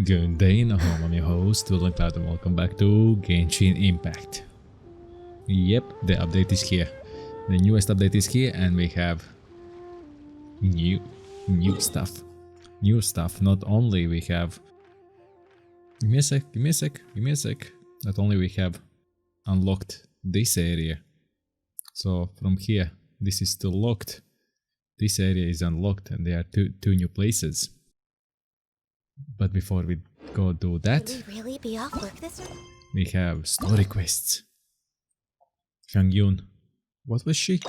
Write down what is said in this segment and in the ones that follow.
Good day, Nahom. I'm your host, VillainCloud, and welcome back to Genshin Impact. Yep, the update is here. The newest update is here, and we have new stuff. New stuff. Not only we have. Give me a sec. Not only we have unlocked this area. So from here, this is still locked. This area is unlocked, and there are two new places. But before we go do that, Could we really be off work this week? we have story quests. Xianyun, what was she?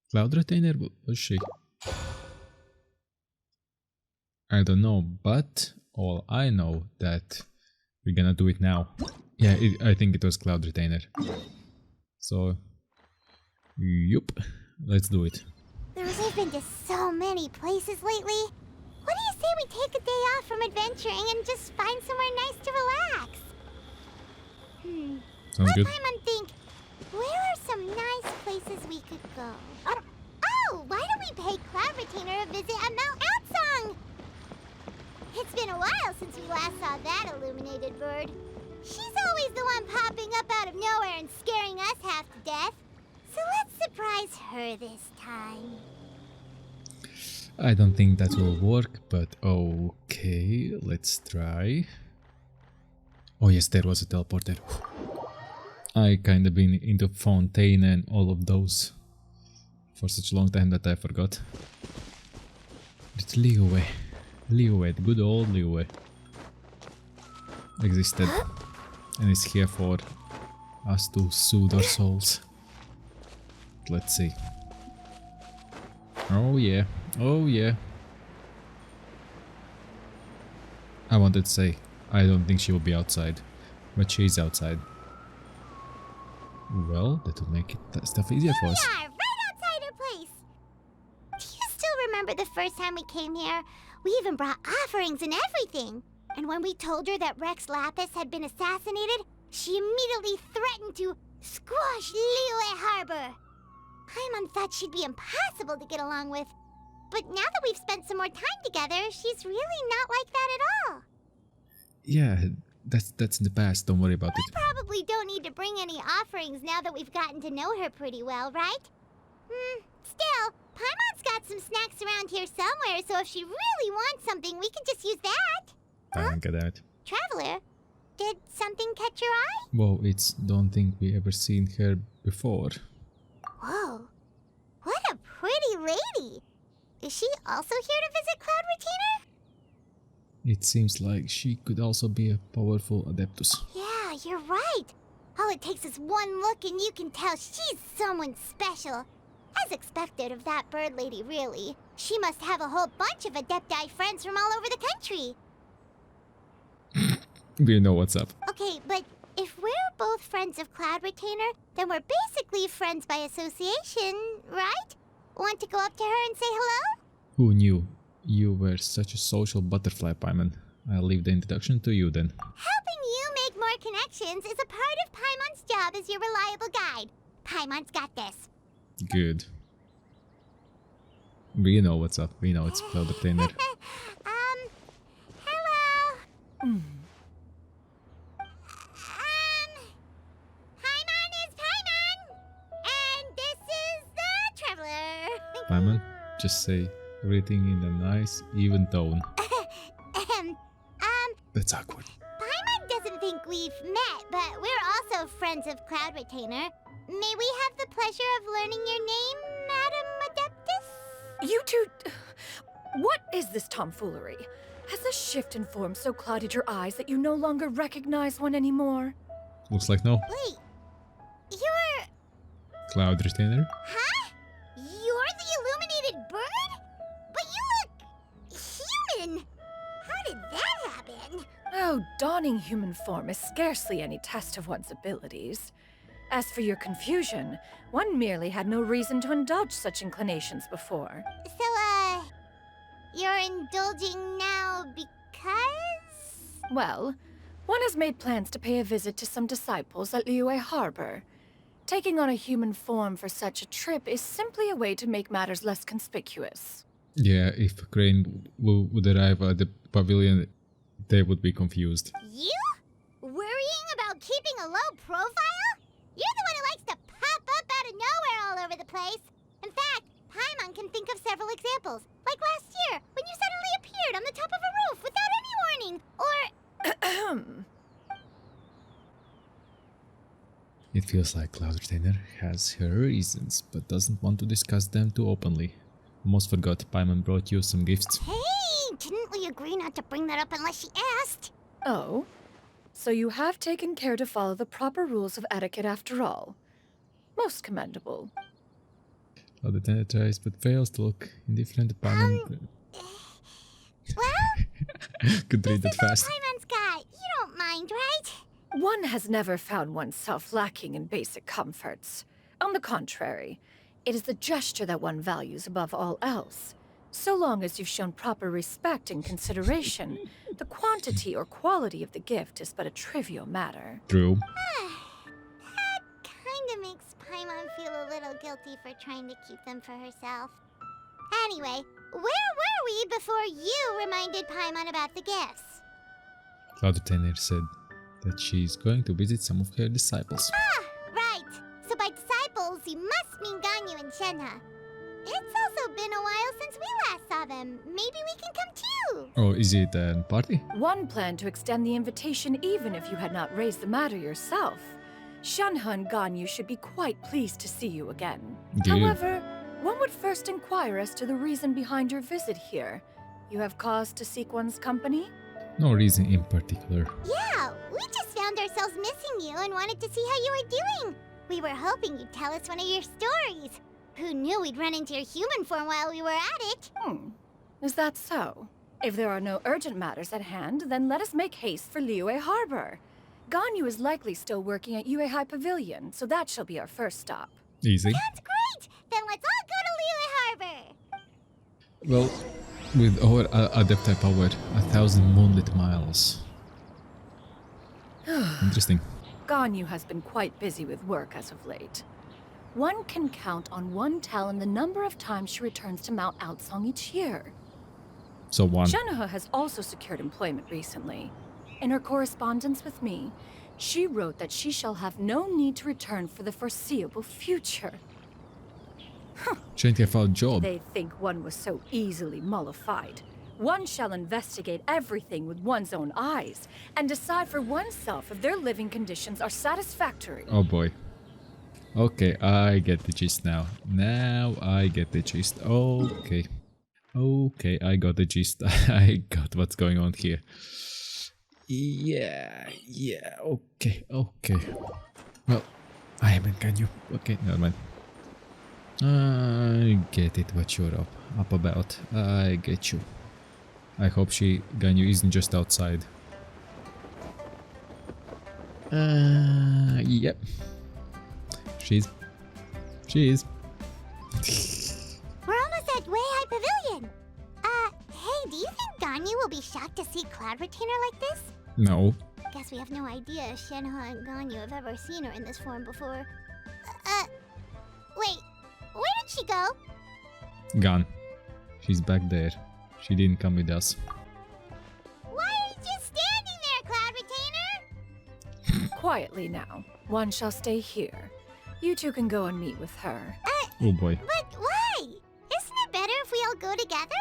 Cloud Retainer, what was she? I don't know, but all I know that we're gonna do it now. Yeah, I think it was Cloud Retainer. So, yup, let's do it. We've been to so many places lately. What do you say we take a day off from adventuring and just find somewhere nice to relax? Sounds good. Let Paimon think. Where are some nice places we could go? Oh, why don't we pay Cloud Retainer a visit at Mount Outsong? It's been a while since we last saw that illuminated bird. She's always the one popping up out of nowhere and scaring us half to death. So let's surprise her this time. I don't think that will work, but okay, let's try. Oh yes, there was a teleporter. I kinda been into Fontaine and all of those for such a long time that I forgot. It's Liyue. Liyue, the good old Liyue existed and is here for us to soothe our souls. Let's see. Oh yeah. Oh yeah. I wanted to say, I don't think she will be outside, but she's outside. Well, that will make that stuff easier for us. Yeah, right outside her place. Do you still remember the first time we came here? We even brought offerings and everything. And when we told her that Rex Lapis had been assassinated, she immediately threatened to squash Liyue Harbor. Paimon thought she'd be impossible to get along with. But now that we've spent some more time together, she's really not like that at all. Yeah, that's in the past, don't worry about it. Probably don't need to bring any offerings now that we've gotten to know her pretty well, right? Still, Paimon's got some snacks around here somewhere, so if she really wants something, we can just use that. Thank God. Traveler, did something catch your eye? Well, it's don't think we ever seen her before. Whoa, what a pretty lady. Is she also here to visit Cloud Retainer? It seems like she could also be a powerful Adeptus. Yeah, you're right. All it takes is one look and you can tell she's someone special. As expected of that bird lady, really. She must have a whole bunch of Adepti friends from all over the country. We know what's up. Okay, but if we're both friends of Cloud Retainer, then we're basically friends by association, right? Want to go up to her and say hello? Who knew? You were such a social butterfly, Paimon. I'll leave the introduction to you then. Helping you make more connections is a part of Paimon's job as your reliable guide. Paimon's got this. Good. We know what's up. We know it's Cloud Retainer. Hello. Paimon is Paimon, and this is the Traveler. Paimon, just say everything in a nice, even tone. That's awkward. Paimon doesn't think we've met, but we're also friends of Cloud Retainer. May we have the pleasure of learning your name, Madam Adeptus? You two... What is this tomfoolery? Has a shift in form so clouded your eyes that you no longer recognize one anymore? Looks like no. Wait, you're... Cloud Retainer? Huh? You're the illuminated bird? But you look... human! How did that happen? Oh, donning human form is scarcely any test of one's abilities. As for your confusion, one merely had no reason to indulge such inclinations before. So, you're indulging now because? Well, one has made plans to pay a visit to some disciples at Liyue Harbor. Taking on a human form for such a trip is simply a way to make matters less conspicuous. Yeah, if Crane would arrive at the pavilion They would be confused. You? Worrying about keeping a low profile? You're the one who likes to pop up out of nowhere all over the place. In fact, Paimon can think of several examples. Like last year, when you suddenly appeared on the top of a roof without any warning. Or... It feels like Cloud Retainer has her reasons, but doesn't want to discuss them too openly. Almost forgot Paimon brought you some gifts. Hey, didn't we agree not to bring that up unless she asked? Oh? So you have taken care to follow the proper rules of etiquette after all. Most commendable. Cloud Retainer tries but fails to look indifferent. Paimon Well, could read that this is all fast. Paimon's got. You don't mind, right? One has never found oneself lacking in basic comforts. On the contrary, it is the gesture that one values above all else. So long as you've shown proper respect and consideration, the quantity or quality of the gift is but a trivial matter. True. That kinda makes Paimon feel a little guilty for trying to keep them for herself. Anyway, where were we before you reminded Paimon about the gifts? Cloud Retainer said that she's going to visit some of her disciples. Ah, right. So by disciples, you must mean Ganyu and Shenhe. It's also been a while since we last saw them. Maybe we can come too. Oh, is it a party? One planned to extend the invitation even if you had not raised the matter yourself. Shenhe and Ganyu should be quite pleased to see you again. Good. However, one would first inquire as to the reason behind your visit here. You have cause to seek one's company? No reason in particular. Yeah, we just found ourselves missing you and wanted to see how you were doing. We were hoping you'd tell us one of your stories. Who knew we'd run into your human form while we were at it? Is that so? If there are no urgent matters at hand, then let us make haste for Liyue Harbor. Ganyu is likely still working at Yue High Pavilion, so that shall be our first stop. Easy. That's great! Then let's all go to Liyue Harbor! Well, with our Adepti power, 1,000 moonlit miles. Interesting. Ganyu has been quite busy with work as of late. One can count on one talon the number of times she returns to Mount Outsong each year. So one. Shenhe has also secured employment recently. In her correspondence with me, she wrote that she shall have no need to return for the foreseeable future. Change your job. They think one was so easily mollified. One shall investigate everything with one's own eyes and decide for oneself if their living conditions are satisfactory. Oh boy. Okay, I get the gist now. Now I get the gist. Okay. Okay, I got the gist. I got what's going on here. Yeah, okay. Well, I haven't can you. Okay, never mind. I get it what you're up about. I get you. I hope Ganyu isn't just outside. Yep. She is. We're almost at Way High Pavilion. Hey, do you think Ganyu will be shocked to see Cloud Retainer like this? No. Guess we have no idea if Shenhe and Ganyu have ever seen her in this form before. Wait, where did she go? Gone. She's back there. She didn't come with us. Why are you just standing there, Cloud Retainer? Quietly now. One shall stay here. You two can go and meet with her. Oh boy. But why? Isn't it better if we all go together?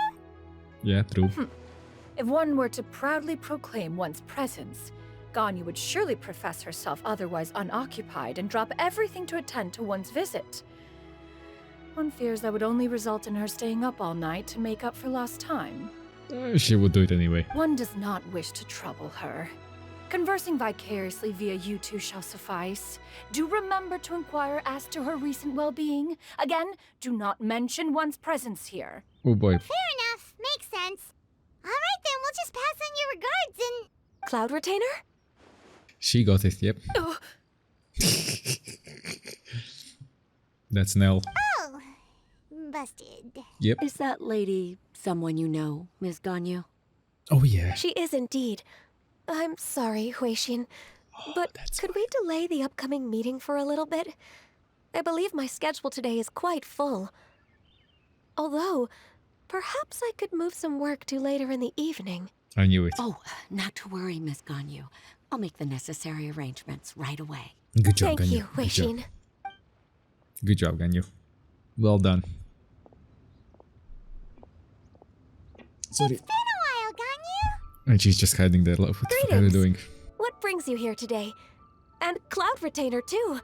Yeah, true. If one were to proudly proclaim one's presence, Ganyu would surely profess herself otherwise unoccupied and drop everything to attend to one's visit. One fears that would only result in her staying up all night to make up for lost time. She would do it anyway. One does not wish to trouble her. Conversing vicariously via you two shall suffice. Do remember to inquire as to her recent well-being. Again, do not mention one's presence here. Oh boy. Fair enough. Makes sense. Alright then, we'll just pass on your regards and... Cloud Retainer? She got it, yep. Oh, That's Nell. Oh, busted. Yep. Is that lady someone you know, Ms. Ganyu? Oh yeah. She is indeed. I'm sorry, Huixin, but that's could we delay the upcoming meeting for a little bit? I believe my schedule today is quite full. Although, perhaps I could move some work to later in the evening. I knew it. Oh, not to worry, Miss Ganyu. I'll make the necessary arrangements right away. Good job, Thank Ganyu. you, Good job. Weishin. Good job, Ganyu. Well done. Sorry. Been a while, Ganyu. And she's just hiding there. What the fuck are you Greetings. doing? What brings you here today? And Cloud Retainer, too.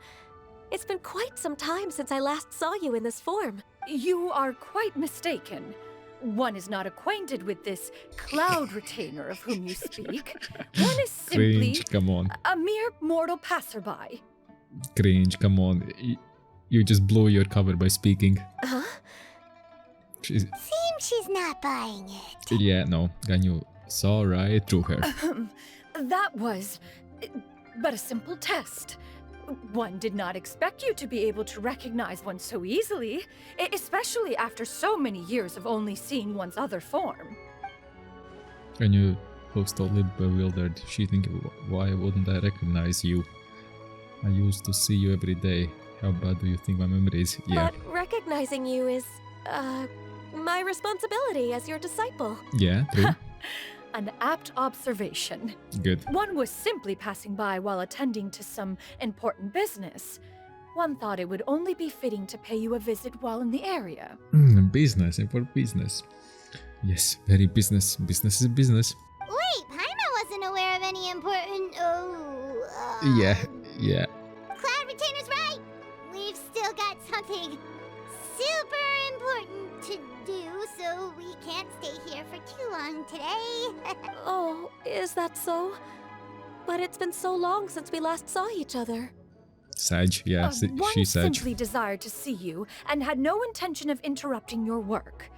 It's been quite some time since I last saw you in this form. You are quite mistaken. One is not acquainted with this Cloud Retainer of whom you speak. One is simply Cringe, come on. a mere mortal passerby. Cringe, come on. You just blew your cover by speaking. Huh? She's, Seems she's not buying it. yeah, no. Ganyu saw right through her. That was but a simple test. One did not expect you to be able to recognize one so easily, especially after so many years of only seeing one's other form. Ganyu looks totally bewildered. She thinking, why wouldn't I recognize you? I used to see you every day. How bad do you think my memory is? Yeah. But recognizing you is, my responsibility as your disciple. Yeah, true. An apt observation. Good. One was simply passing by while attending to some important business. One thought it would only be fitting to pay you a visit while in the area. Business, important business. Yes, very business. Business is business. Wait, Paimon wasn't aware of any important. Yeah. Cloud Retainer's right. We've still got something super important to do, so we can't stay here for too long today. Oh, is that so? But it's been so long since we last saw each other. Sag, yeah, One she's Sag. simply desired to see you and had no intention of interrupting your work.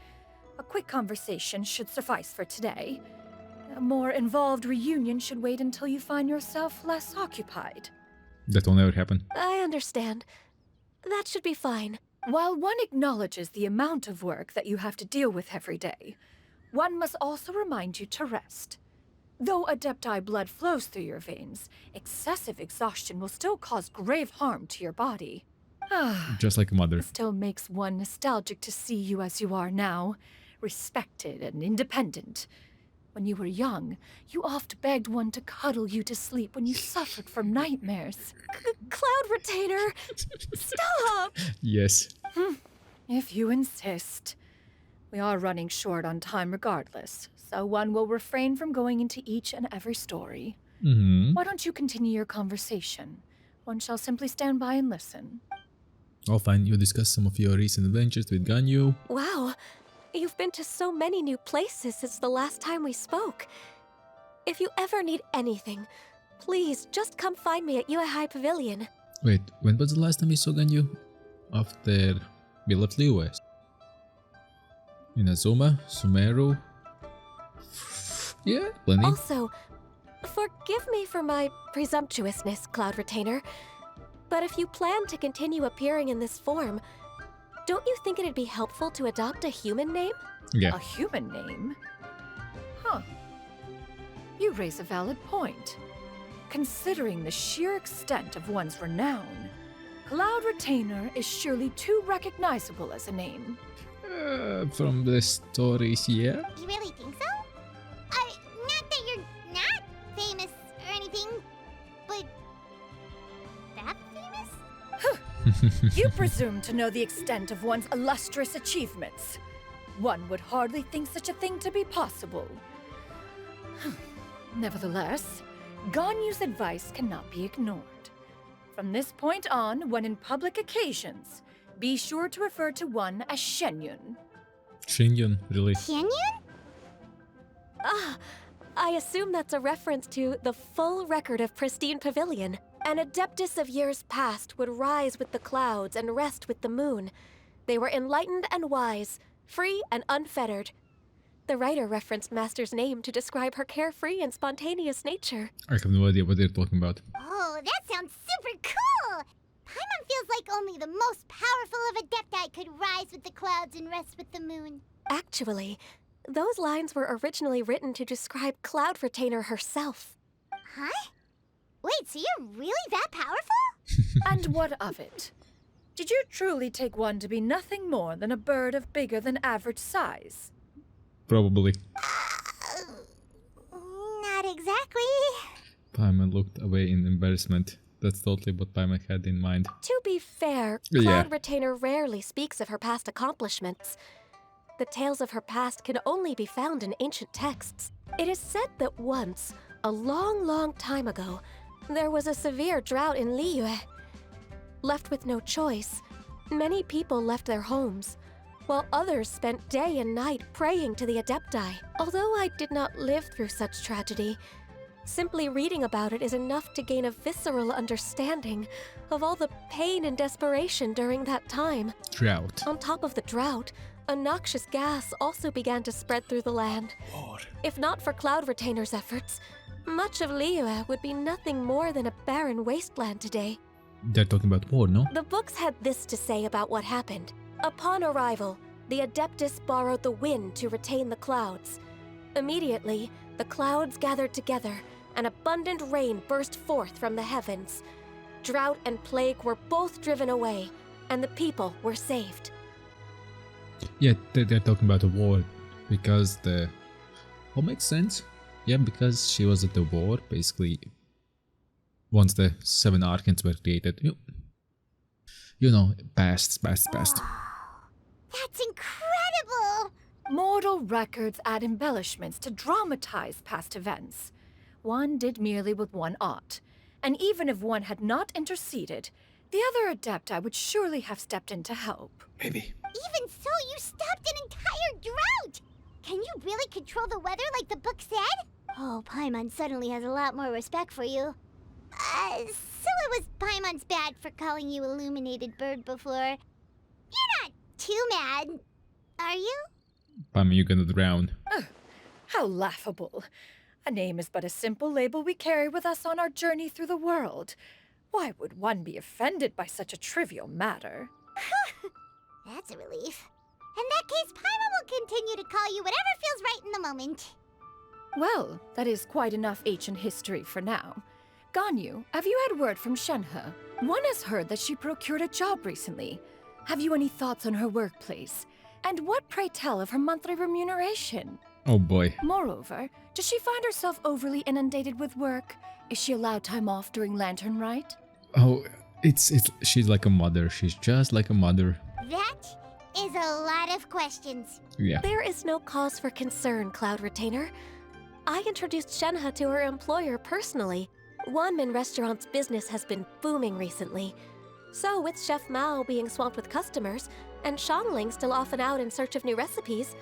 A quick conversation should suffice for today. A more involved reunion should wait until you find yourself less occupied. That will never happen. I understand. That should be fine. While one acknowledges the amount of work that you have to deal with every day, one must also remind you to rest. Though Adepti blood flows through your veins, excessive exhaustion will still cause grave harm to your body. Just like a mother. It still makes one nostalgic to see you as you are now, respected and independent. When you were young, you oft begged one to cuddle you to sleep when you suffered from nightmares. Cloud Retainer! Stop! Yes. If you insist. We are running short on time regardless, so one will refrain from going into each and every story. Why don't you continue your conversation? One shall simply stand by and listen. I'll find you discuss some of your recent adventures with Ganyu. Wow, you've been to so many new places since the last time we spoke. If you ever need anything, please just come find me at Uehai Pavilion. Wait, when was the last time you saw Ganyu? After we left Liyue. Inazuma, Sumeru. Yeah, plenty. Also, forgive me for my presumptuousness, Cloud Retainer, but if you plan to continue appearing in this form, don't you think it'd be helpful to adopt a human name? Yeah. A human name? Huh. You raise a valid point. Considering the sheer extent of one's renown, Cloud Retainer is surely too recognizable as a name. From the stories, yeah. You really think so? Not that you're not famous or anything, but that famous? You presume to know the extent of one's illustrious achievements. One would hardly think such a thing to be possible. Nevertheless, Ganyu's advice cannot be ignored. From this point on, when in public occasions, be sure to refer to one as Xianyun. Xianyun, really. Xianyun? Ah, I assume that's a reference to the full record of Pristine Pavilion. An adeptus of years past would rise with the clouds and rest with the moon. They were enlightened and wise, free and unfettered. The writer referenced Master's name to describe her carefree and spontaneous nature. I have no idea what they're talking about. Oh, that sounds super cool! Paimon feels like only the most powerful of Adepti could rise with the clouds and rest with the moon. Actually, those lines were originally written to describe Cloud Retainer herself. Huh? Wait, so you're really that powerful? And what of it? Did you truly take one to be nothing more than a bird of bigger than average size? Probably. Paimon looked away in embarrassment. That's totally what Paimon had in mind. To be fair, Yeah. Cloud Retainer rarely speaks of her past accomplishments. The tales of her past can only be found in ancient texts. It is said that once, a long, long time ago, there was a severe drought in Liyue. Left with no choice, many people left their homes, while others spent day and night praying to the Adepti. Although I did not live through such tragedy, simply reading about it is enough to gain a visceral understanding of all the pain and desperation during that time. Drought. On top of the drought, a noxious gas also began to spread through the land. If not for Cloud Retainer's efforts, much of Liyue would be nothing more than a barren wasteland today. They're talking about war, no? The books had this to say about what happened. Upon arrival, the Adeptus borrowed the wind to retain the clouds. Immediately, the clouds gathered together, and abundant rain burst forth from the heavens. Drought and plague were both driven away, and the people were saved. Yeah, they're talking about a war because the... Oh, makes sense. Yeah, because she was at the war, basically, once the 7 Archons were created. You know, past. That's incredible! Mortal records add embellishments to dramatize past events. One did merely with one ought, and even if one had not interceded, the other Adepti would surely have stepped in to help. Maybe. Even so, you stopped an entire drought! Can you really control the weather like the book said? Oh, Paimon suddenly has a lot more respect for you. So it was Paimon's bad for calling you Illuminated Bird before. You're not too mad, are you? Paimon, you're gonna drown. How laughable. A name is but a simple label we carry with us on our journey through the world. Why would one be offended by such a trivial matter? That's a relief. In that case, Paimon will continue to call you whatever feels right in the moment. Well, that is quite enough ancient history for now. Ganyu, have you had word from Shenhe? One has heard that she procured a job recently. Have you any thoughts on her workplace? And what, pray tell, of her monthly remuneration? Oh boy. Moreover, does she find herself overly inundated with work? Is she allowed time off during Lantern Rite? Oh, she's like a mother. She's just like a mother. That is a lot of questions. Yeah. There is no cause for concern, Cloud Retainer. I introduced Shenhe to her employer personally. Wanmin Restaurant's business has been booming recently. So with Chef Mao being swamped with customers, and Shangling still off and out in search of new recipes,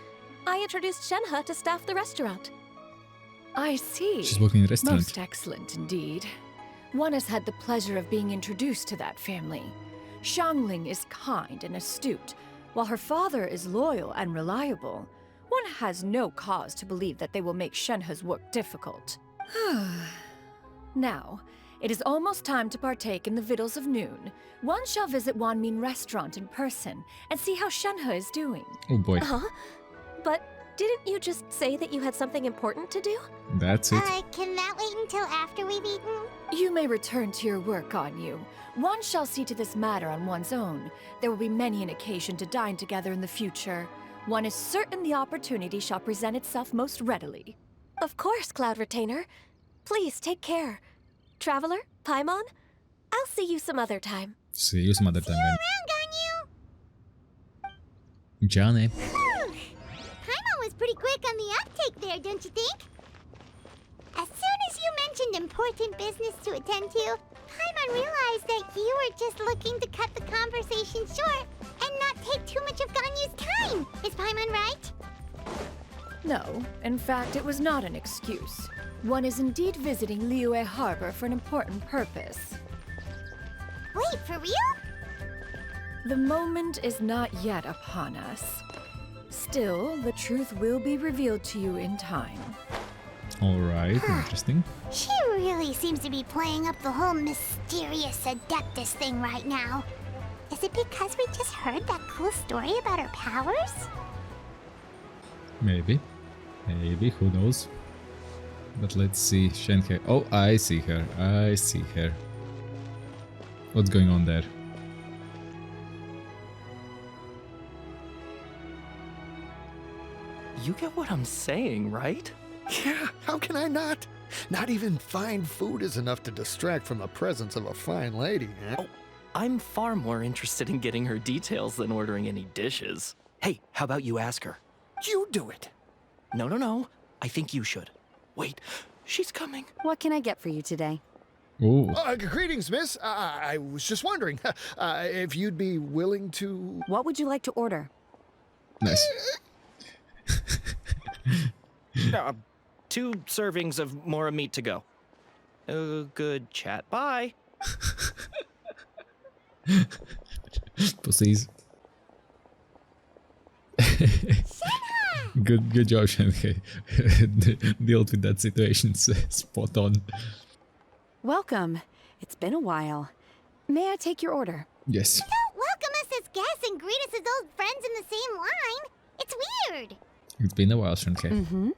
I introduced Shenhe to staff the restaurant. I see. She's working in a restaurant. Most excellent indeed. One has had the pleasure of being introduced to that family. Shangling is kind and astute, while her father is loyal and reliable. One has no cause to believe that they will make Shenhe's work difficult. Now, it is almost time to partake in the victuals of noon. One shall visit Wanmin Restaurant in person and see how Shenhe is doing. Oh boy. Huh? But didn't you just say that you had something important to do? That's it. Can that wait until after we've eaten? You may return to your work, Ganyu. One shall see to this matter on one's own. There will be many an occasion to dine together in the future. One is certain the opportunity shall present itself most readily. Of course, Cloud Retainer. Please take care. Traveler, Paimon, I'll see you some other time. See you some other time then. Around, Johnny. Ganyu! Paimon was pretty quick on the uptake there, don't you think? As soon as you mentioned important business to attend to, Paimon realized that you were just looking to cut the conversation short and not take too much of Ganyu's time. Is Paimon right? No, in fact, it was not an excuse. One is indeed visiting Liyue Harbor for an important purpose. Wait, for real? The moment is not yet upon us. Still, the truth will be revealed to you in time. Alright, interesting. She really seems to be playing up the whole mysterious Adeptus thing right now. Is it because we just heard that cool story about her powers? Maybe. Maybe, who knows? But let's see. Shenhe. Oh, I see her. I see her. What's going on there? You get what I'm saying, right? Yeah, how can I not? Not even fine food is enough to distract from the presence of a fine lady, eh? Oh, I'm far more interested in getting her details than ordering any dishes. Hey, how about you ask her? You do it! No. I think you should. Wait, she's coming. What can I get for you today? Ooh. Greetings, miss. I was just wondering if you'd be willing to... What would you like to order? Nice. 2 servings of more meat to go. Good chat. Bye. Pussies. Good job, Shanghai. Dealt with that situation spot on. Welcome. It's been a while. May I take your order? Yes. Don't welcome us as guests and greet us as old friends in the same line. It's weird. It's been a while, Shanghai. Mm-hmm.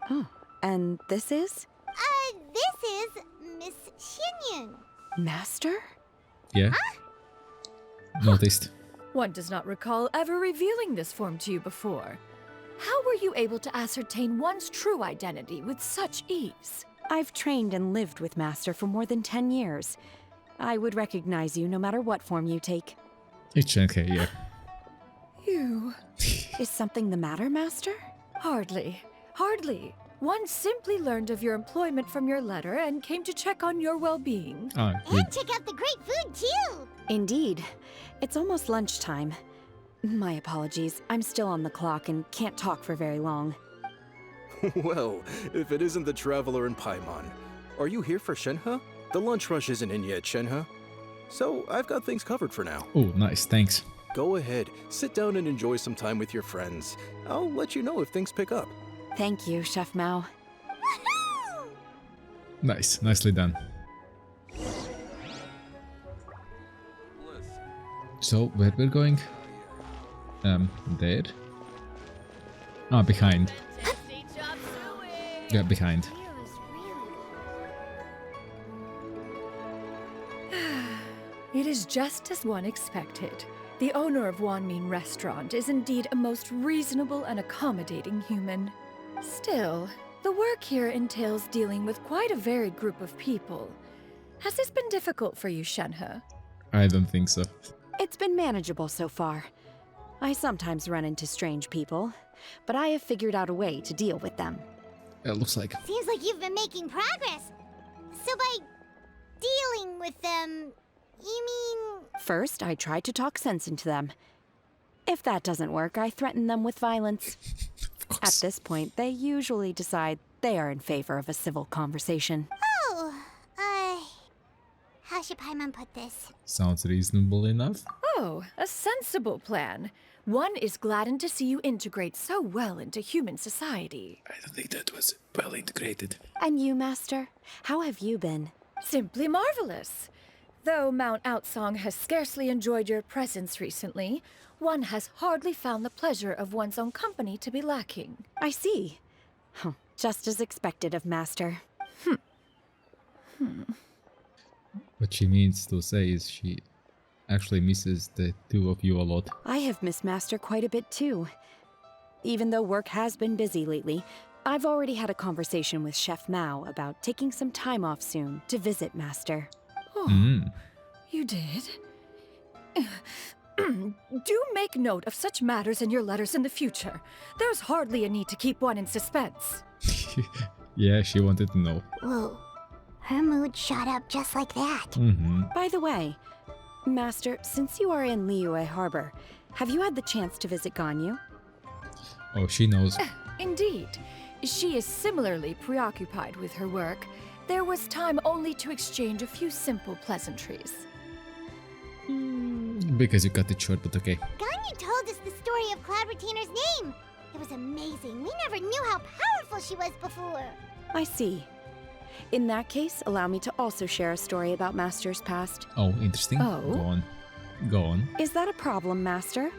Oh, and this is? This is Miss Xianyun. Master? Yeah. Noticed. One does not recall ever revealing this form to you before. How were you able to ascertain one's true identity with such ease? I've trained and lived with Master for more than 10 years. I would recognize you no matter what form you take. It's Shanghai, yeah. You... Is something the matter, Master? Hardly. One simply learned of your employment from your letter and came to check on your well-being. Ah, good. And check out the great food, too. Indeed. It's almost lunchtime. My apologies. I'm still on the clock and can't talk for very long. Well, if it isn't the Traveler in Paimon. Are you here for Shenhe? The lunch rush isn't in yet, Shenhe. So, I've got things covered for now. Oh, nice. Thanks. Go ahead, sit down and enjoy some time with your friends. I'll let you know if things pick up. Thank you, Chef Mao. Woohoo! Nice. Nicely done. So, where we're going? There? Ah, behind. Yeah, behind. It is just as one expected. The owner of Wanmin Restaurant is indeed a most reasonable and accommodating human. Still, the work here entails dealing with quite a varied group of people. Has this been difficult for you, Shenhe? I don't think so. It's been manageable so far. I sometimes run into strange people, but I have figured out a way to deal with them. It looks like. Seems like you've been making progress. So by dealing with them, you mean... First, I try to talk sense into them. If that doesn't work, I threaten them with violence. Of At course. this point, they usually decide they are in favor of a civil conversation. Oh, how should Paimon put this? Sounds reasonable enough. Oh, a sensible plan. One is gladdened to see you integrate so well into human society. I don't think that was well integrated. And you, Master? How have you been? Simply marvelous. Though Mount Outsong has scarcely enjoyed your presence recently, one has hardly found the pleasure of one's own company to be lacking. I see. Huh, just as expected of Master. What she means to say is she actually misses the two of you a lot. I have missed Master quite a bit too. Even though work has been busy lately, I've already had a conversation with Chef Mao about taking some time off soon to visit Master. Oh, you did? Do make note of such matters in your letters in the future. There's hardly a need to keep one in suspense. Yeah, she wanted to know. Whoa, her mood shot up just like that. By the way, Master, since you are in Liyue Harbor, have you had the chance to visit Ganyu? Oh, she knows. Indeed. She is similarly preoccupied with her work. There was time only to exchange a few simple pleasantries. Because you cut it short, but okay. Ganyu told us the story of Cloud Retainer's name. It was amazing. We never knew how powerful she was before. I see. In that case, allow me to also share a story about Master's past. Oh, interesting. Oh? Go on. Go on. Is that a problem, Master?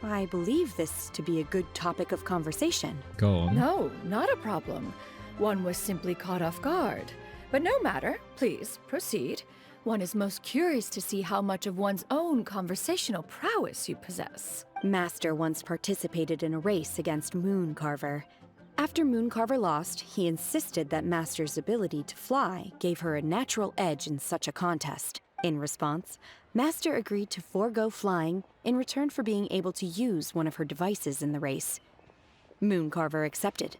I believe this to be a good topic of conversation. Go on. No, not a problem. One was simply caught off guard. But no matter, please, proceed. One is most curious to see how much of one's own conversational prowess you possess. Master once participated in a race against Moon Carver. After Mooncarver lost, he insisted that Master's ability to fly gave her a natural edge in such a contest. In response, Master agreed to forego flying in return for being able to use one of her devices in the race. Mooncarver accepted,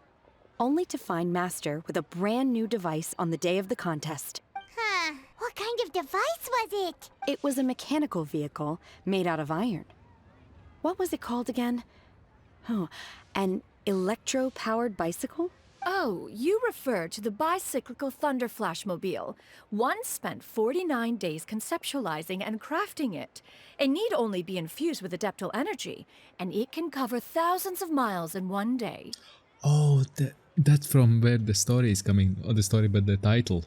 only to find Master with a brand new device on the day of the contest. Huh. What kind of device was it? It was a mechanical vehicle made out of iron. What was it called again? Oh, an electro-powered bicycle? Oh, you refer to the bicyclical Thunder Flashmobile. One spent 49 days conceptualizing and crafting it. It need only be infused with adeptal energy, and it can cover thousands of miles in one day. Oh, that's from where the story is coming. Oh, the story, but the title.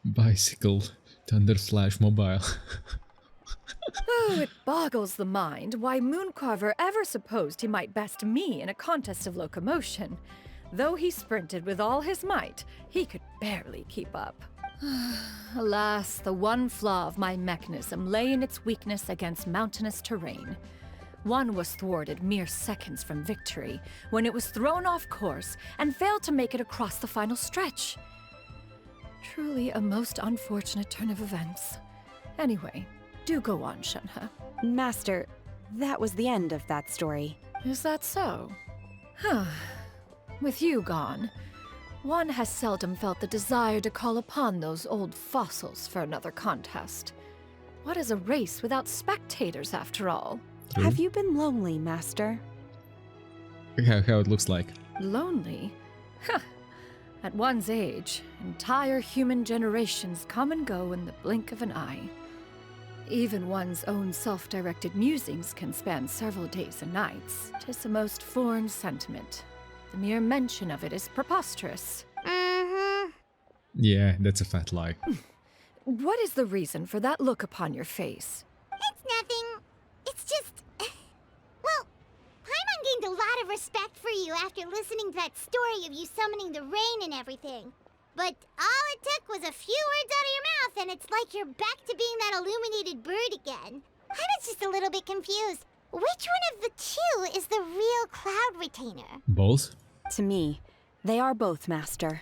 Bicycle, Thunder Flash Mobile. Oh, it boggles the mind why Mooncarver ever supposed he might best me in a contest of locomotion. Though he sprinted with all his might, he could barely keep up. Alas, the one flaw of my mechanism lay in its weakness against mountainous terrain. One was thwarted mere seconds from victory, when it was thrown off course and failed to make it across the final stretch. Truly a most unfortunate turn of events. Anyway, do go on, Shenhe. Master, that was the end of that story. Is that so? Huh. With you gone, one has seldom felt the desire to call upon those old fossils for another contest. What is a race without spectators, after all? True. Have you been lonely, Master? How it looks like. Lonely? Huh. At one's age, entire human generations come and go in the blink of an eye. Even one's own self-directed musings can span several days and nights. 'Tis a most foreign sentiment. The mere mention of it is preposterous. Mm-hmm. Yeah, that's a fat lie. What is the reason for that look upon your face? It's nothing. It's just... Well, Paimon gained a lot of respect for you after listening to that story of you summoning the rain and everything. But all it took was a few words out of your mouth and it's like you're back to being that illuminated bird again. I was just a little bit confused. Which one of the two is the real cloud retainer? Both? To me, they are both, Master.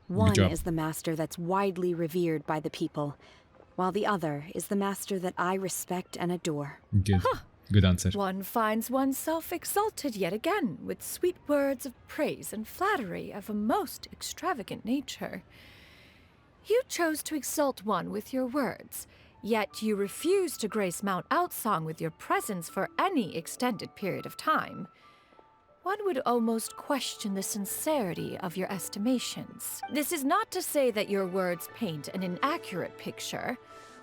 One job. is the Master that's widely revered by the people, while the other is the Master that I respect and adore. Good. Good answer. One finds oneself exalted yet again with sweet words of praise and flattery of a most extravagant nature. You chose to exalt one with your words, yet you refuse to grace Mount Outsong with your presence for any extended period of time. One would almost question the sincerity of your estimations. This is not to say that your words paint an inaccurate picture.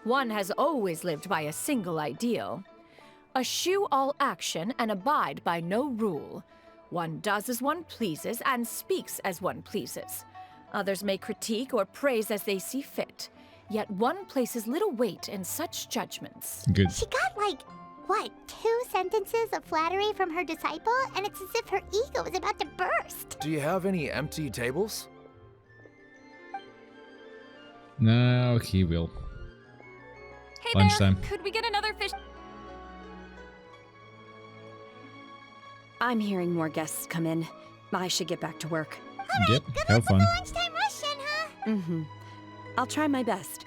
One has always lived by a single ideal. Eschew all action and abide by no rule. One does as one pleases and speaks as one pleases. Others may critique or praise as they see fit, yet one places little weight in such judgments. Good. She got like, what, 2 sentences of flattery from her disciple? And it's as if her ego was about to burst. Do you have any empty tables? Now he will. Hey Lunchtime. there, could we get another fish? I'm hearing more guests come in. I should get back to work. Yep, Good have luck fun. with the lunchtime rush, Shenhe. Mm-hmm. I'll try my best.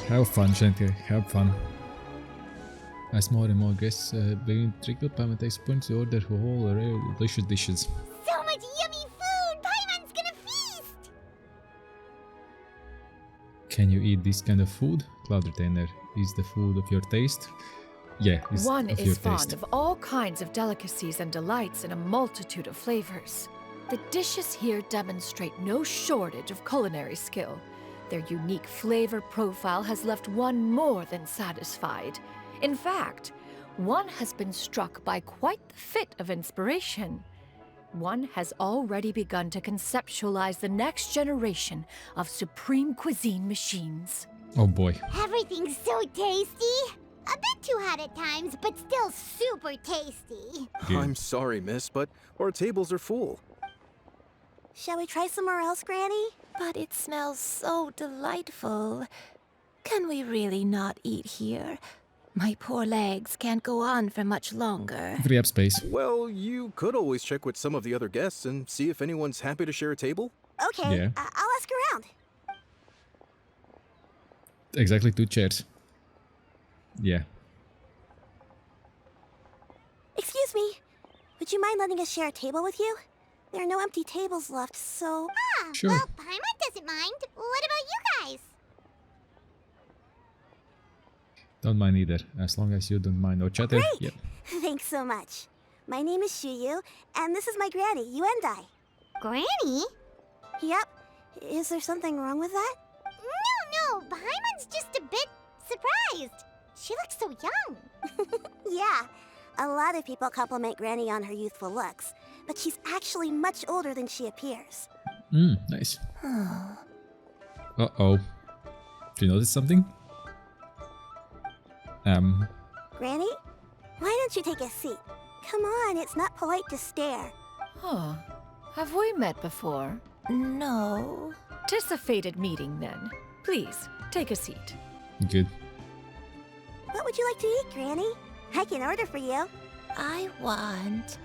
Have fun, Shenhe. Have fun. As more and more guests begin to trickle, Paimon takes points to order a whole array of delicious dishes. So much yummy food! Paimon's gonna feast! Can you eat this kind of food? Cloud Retainer is the food of your taste? Yeah, it's One of your is fond taste. of all kinds of delicacies and delights in a multitude of flavors. The dishes here demonstrate no shortage of culinary skill. Their unique flavor profile has left one more than satisfied. In fact, one has been struck by quite the fit of inspiration. One has already begun to conceptualize the next generation of supreme cuisine machines. Oh boy. Everything's so tasty! A bit too hot at times, but still super tasty. Good. I'm sorry, miss, but our tables are full. Shall we try somewhere else, Granny? But it smells so delightful. Can we really not eat here? My poor legs can't go on for much longer. Free up space. Well, you could always check with some of the other guests and see if anyone's happy to share a table. Okay, Yeah. I'll ask around. Exactly 2 chairs. Yeah. Excuse me. Would you mind letting us share a table with you? There are no empty tables left, so... Ah, Sure. well, Paimon doesn't mind. What about you guys? Don't mind either. As long as you don't mind no chatter. Great! Yep. Thanks so much. My name is Xiyu, and this is my granny, Yuendai. Granny? Yep. Is there something wrong with that? No, Paimon's just a bit surprised. She looks so young. Yeah. A lot of people compliment Granny on her youthful looks, but she's actually much older than she appears. Nice. Uh-oh. Did you notice something? Granny? Why don't you take a seat? Come on, it's not polite to stare. Huh. Have we met before? No. Tis a fated meeting, then. Please, take a seat. Good. What would you like to eat, Granny? I can order for you. I want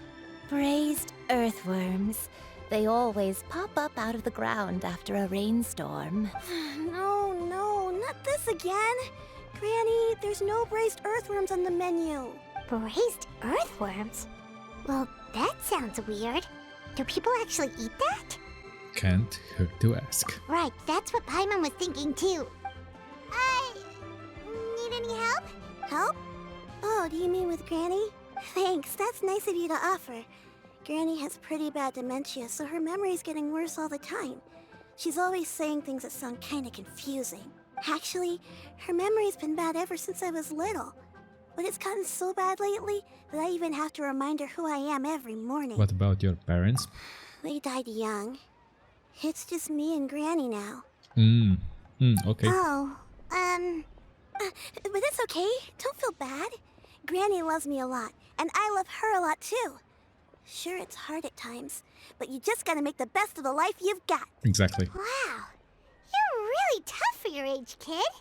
braised earthworms. They always pop up out of the ground after a rainstorm. No, not this again. Granny, there's no braised earthworms on the menu. Braised earthworms? Well, that sounds weird. Do people actually eat that? Can't hurt to ask. Right, that's what Paimon was thinking too. Need any help? Help? Oh, do you mean with Granny? Thanks, that's nice of you to offer. Granny has pretty bad dementia, so her memory's getting worse all the time. She's always saying things that sound kinda confusing. Actually, her memory's been bad ever since I was little. But it's gotten so bad lately that I even have to remind her who I am every morning. What about your parents? They died young. It's just me and Granny now. Okay. Oh, but it's okay. Don't feel bad. Granny loves me a lot, and I love her a lot too. Sure, it's hard at times, but you just gotta make the best of the life you've got. Exactly. Wow, you're really tough for your age, kid.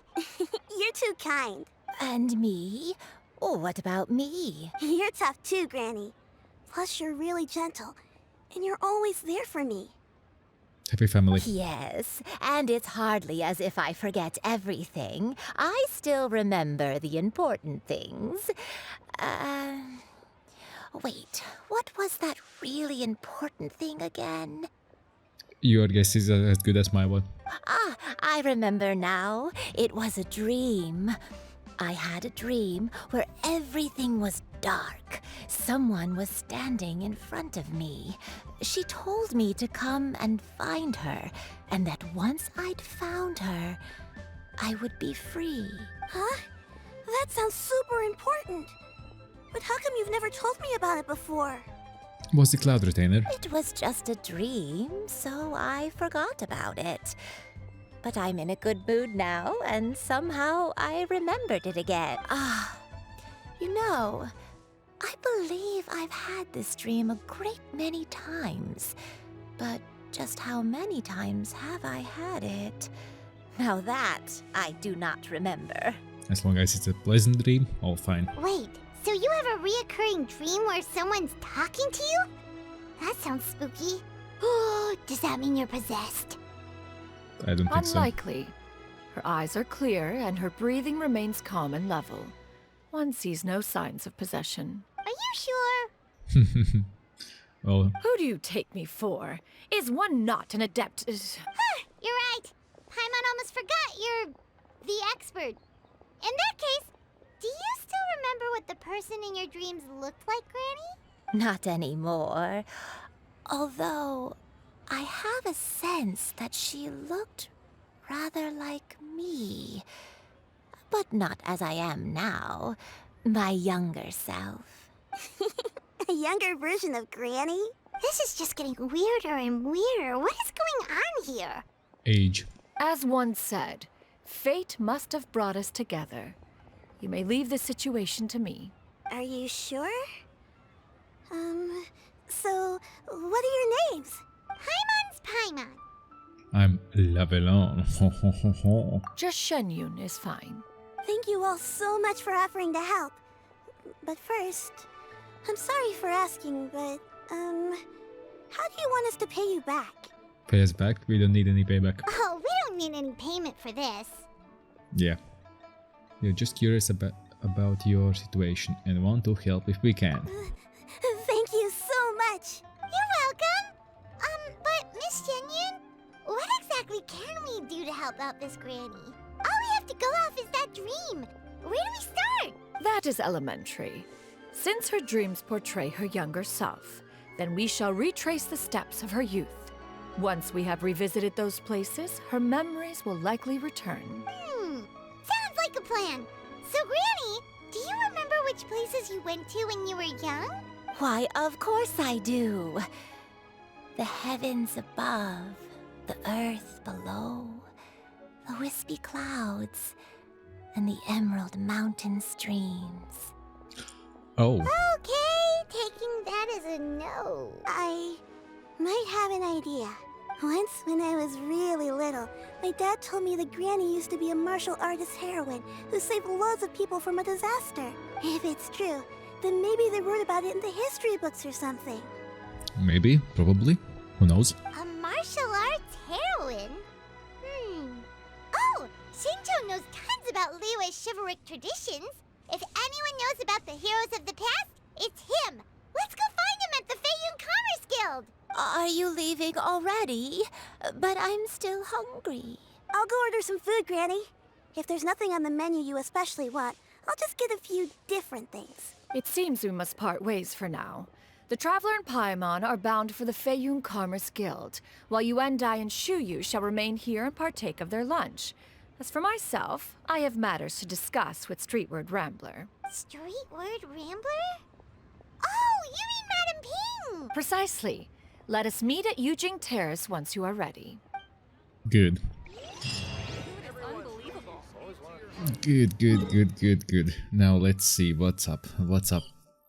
You're too kind. And me? Oh, what about me? You're tough too, Granny. Plus, you're really gentle, and you're always there for me. Happy family. Yes, and it's hardly as if I forget everything. I still remember the important things. Wait, what was that really important thing again? Your guess is as good as my one. Ah, I remember now. It was a dream. I had a dream where everything was dark. Someone was standing in front of me. She told me to come and find her, and that once I'd found her, I would be free. Huh? That sounds super important. But how come you've never told me about it before? Was the cloud retainer? It was just a dream, so I forgot about it. But I'm in a good mood now, and somehow I remembered it again. You know, I believe I've had this dream a great many times. But just how many times have I had it? Now that I do not remember. As long as it's a pleasant dream, all fine. Wait, so you have a reoccurring dream where someone's talking to you? That sounds spooky. Oh, does that mean you're possessed? I don't think so. Unlikely. Her eyes are clear, and her breathing remains calm and level. One sees no signs of possession. Are you sure? Well, Who do you take me for? Is one not an adept? You're right. Paimon almost forgot you're the expert. In that case, do you still remember what the person in your dreams looked like, Granny? Not anymore. Although, I have a sense that she looked rather like me. But not as I am now. My younger self. A younger version of Granny? This is just getting weirder and weirder. What is going on here? age. As one said, fate must have brought us together. You may leave the situation to me. Are you sure? So, what are your names? Paimon's Paimon. I'm Lavelon. Just Xianyun is fine. Thank you all so much for offering to help. But first, I'm sorry for asking, but, how do you want us to pay you back? Pay us back? We don't need any payback. Oh, we don't need any payment for this. Yeah. We're just curious about your situation and want to help if we can. Thank you so much. You're welcome. But Miss Xianyun, what exactly can we do to help out this granny? All we have to go off is that dream. Where do we start? That is elementary. Since her dreams portray her younger self, then we shall retrace the steps of her youth. Once we have revisited those places, her memories will likely return. Sounds like a plan. So, Granny, do you remember which places you went to when you were young? Why, of course I do. The heavens above, the earth below, the wispy clouds, and the emerald mountain streams. Oh. Okay, taking that as a no. I might have an idea. Once, when I was really little, my dad told me that Granny used to be a martial artist heroine who saved loads of people from a disaster. If it's true, then maybe they wrote about it in the history books or something. Maybe, probably. Who knows? A martial arts heroine? Oh, Shinto knows tons about Liyue's chivalric traditions. If anyone knows about the heroes of the past, it's him. Let's go find him at the Feiyun Commerce Guild. Are you leaving already? But I'm still hungry. I'll go order some food, Granny. If there's nothing on the menu you especially want, I'll just get a few different things. It seems we must part ways for now. The Traveler and Paimon are bound for the Feiyun Commerce Guild, while Yuendai and Shuyu shall remain here and partake of their lunch. As for myself, I have matters to discuss with Streetward Rambler. Streetward Rambler? Oh, you mean Madam Ping! Precisely. Let us meet at Yujing Terrace once you are ready. Good. Good. Now let's see what's up.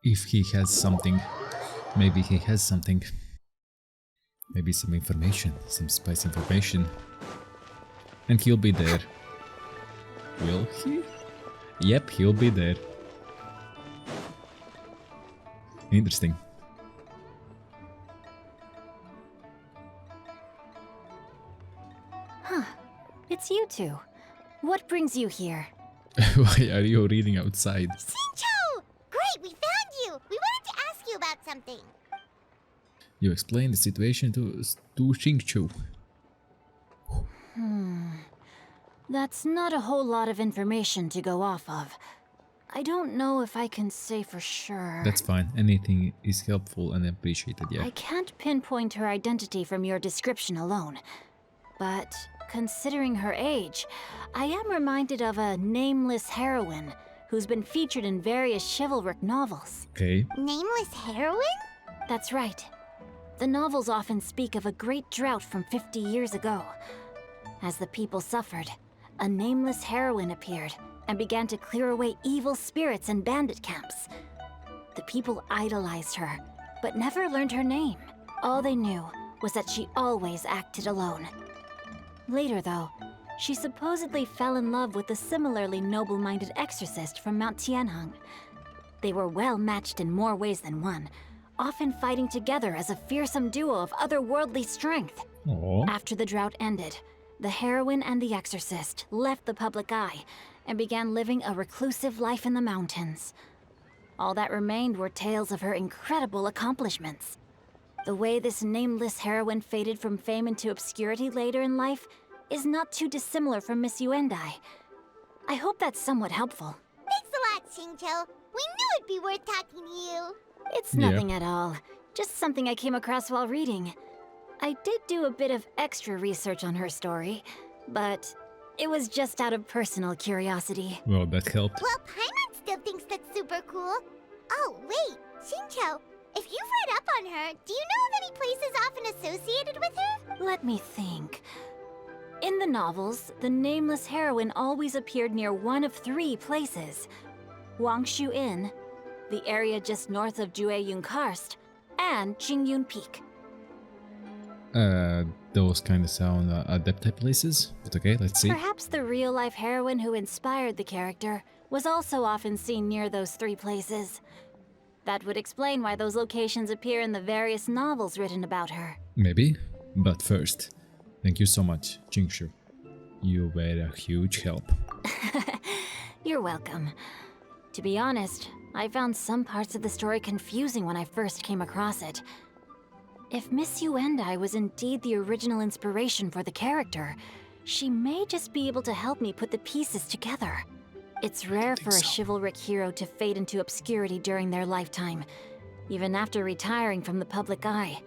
If he has something. Maybe he has something. Maybe some information. Some spice information. And he'll be there. Will he? Yep, he'll be there. Interesting. Huh. It's you two. What brings you here? Why are you reading outside? Shincho! Great, we found you! We wanted to ask you about something. You explained the situation to Xingqiu. That's not a whole lot of information to go off of. I don't know if I can say for sure. That's fine. Anything is helpful and appreciated, yeah. I can't pinpoint her identity from your description alone. But considering her age, I am reminded of a nameless heroine who's been featured in various chivalric novels. Okay. Nameless heroine? That's right. The novels often speak of a great drought from 50 years ago. As the people suffered, a nameless heroine appeared and began to clear away evil spirits in bandit camps. The people idolized her, but never learned her name. All they knew was that she always acted alone. Later, though, she supposedly fell in love with a similarly noble-minded exorcist from Mount Tianheng. They were well matched in more ways than one, often fighting together as a fearsome duo of otherworldly strength. Aww. After the drought ended, the heroine and the exorcist left the public eye and began living a reclusive life in the mountains. All that remained were tales of her incredible accomplishments. The way this nameless heroine faded from fame into obscurity later in life is not too dissimilar from Miss Yuendai. I hope that's somewhat helpful. Thanks a lot, Shincho. We knew it'd be worth talking to you. It's nothing at all. Just something I came across while reading. I did do a bit of extra research on her story, but it was just out of personal curiosity. Well, that helped. Well, Paimon still thinks that's super cool. Oh, wait, Shincho, if you've read up on her, do you know of any places often associated with her? Let me think. In the novels, the nameless heroine always appeared near one of 3 places. Wangshu Inn, the area just north of Jueyun Karst, and Qingyun Peak. Those kind of sound adept places. But okay, let's see. Perhaps the real-life heroine who inspired the character was also often seen near those 3 places. That would explain why those locations appear in the various novels written about her. Maybe. But first, thank you so much, Jingshu. You were a huge help. You're welcome. To be honest, I found some parts of the story confusing when I first came across it. If Miss Yuendai was indeed the original inspiration for the character, she may just be able to help me put the pieces together. It's rare for a chivalric hero to fade into obscurity during their lifetime, even after retiring from the public eye.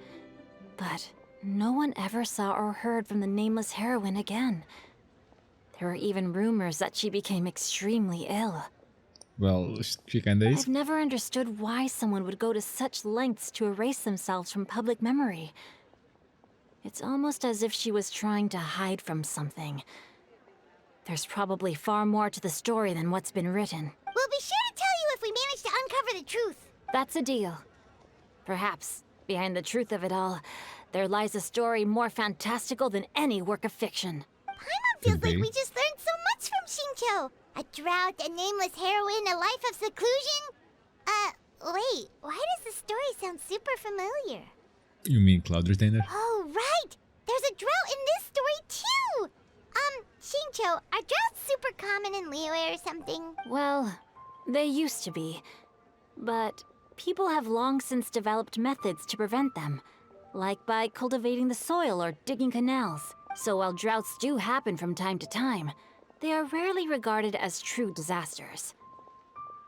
But no one ever saw or heard from the nameless heroine again. There were even rumors that she became extremely ill. Well, she kinda is. I've never understood why someone would go to such lengths to erase themselves from public memory. It's almost as if she was trying to hide from something. There's probably far more to the story than what's been written. We'll be sure to tell you if we manage to uncover the truth. That's a deal. Perhaps, behind the truth of it all, there lies a story more fantastical than any work of fiction. Paimon feels like we just learned so much from Xingqiu. A drought, a nameless heroine, a life of seclusion. Wait, why does the story sound super familiar? You mean Cloud Retainer? Oh, right! There's a drought in this story, too! Xingqiu, are droughts super common in Liyue or something? Well, they used to be. But people have long since developed methods to prevent them, like by cultivating the soil or digging canals. So while droughts do happen from time to time, they are rarely regarded as true disasters.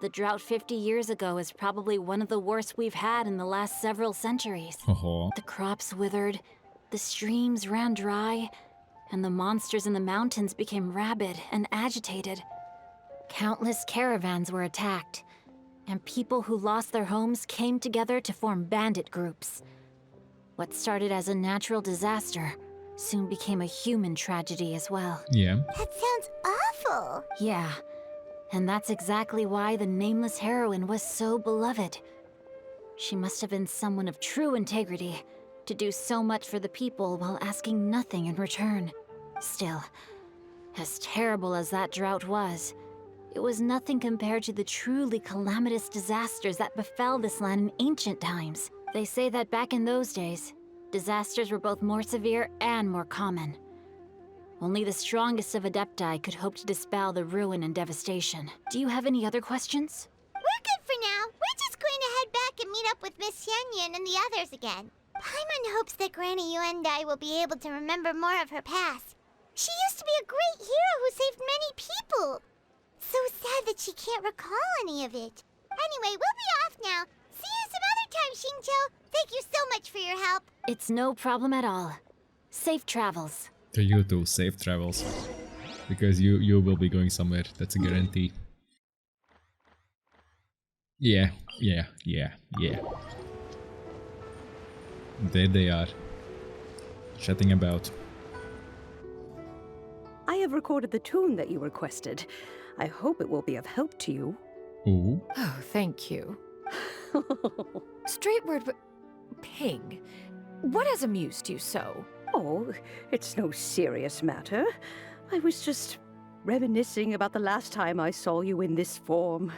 The drought 50 years ago is probably one of the worst we've had in the last several centuries. The crops withered, the streams ran dry, and the monsters in the mountains became rabid and agitated. Countless caravans were attacked, and people who lost their homes came together to form bandit groups. What started as a natural disaster soon became a human tragedy as well. Yeah. That sounds awful. Yeah, and that's exactly why the nameless heroine was so beloved. She must have been someone of true integrity, to do so much for the people while asking nothing in return. Still, as terrible as that drought was, it was nothing compared to the truly calamitous disasters that befell this land in ancient times. They say that back in those days, disasters were both more severe and more common. Only the strongest of Adepti could hope to dispel the ruin and devastation. Do you have any other questions? We're good for now. We're just going to head back and meet up with Miss Xianyun and the others again. Paimon hopes that Granny Yuendai will be able to remember more of her past. She used to be a great hero who saved many people. So sad that she can't recall any of it. Anyway, we'll be off now. See you some other time, Xingqiu. Thank you so much for your help. It's no problem at all. Safe travels. To you too, safe travels. Because you will be going somewhere, that's a guarantee. Yeah. There they are. Chatting about. I have recorded the tune that you requested. I hope it will be of help to you. Ooh. Oh, thank you. Straight word, Ping. What has amused you so? Oh, it's no serious matter. I was just reminiscing about the last time I saw you in this form.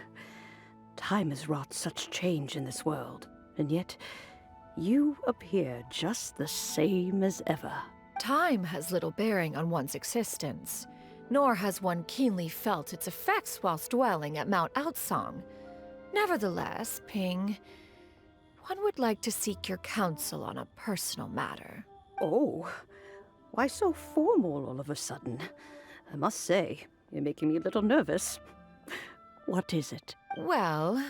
Time has wrought such change in this world, and yet you appear just the same as ever. Time has little bearing on one's existence, nor has one keenly felt its effects whilst dwelling at Mount Outsong. Nevertheless, Ping, one would like to seek your counsel on a personal matter. Oh, why so formal all of a sudden? I must say, you're making me a little nervous. What is it? Well,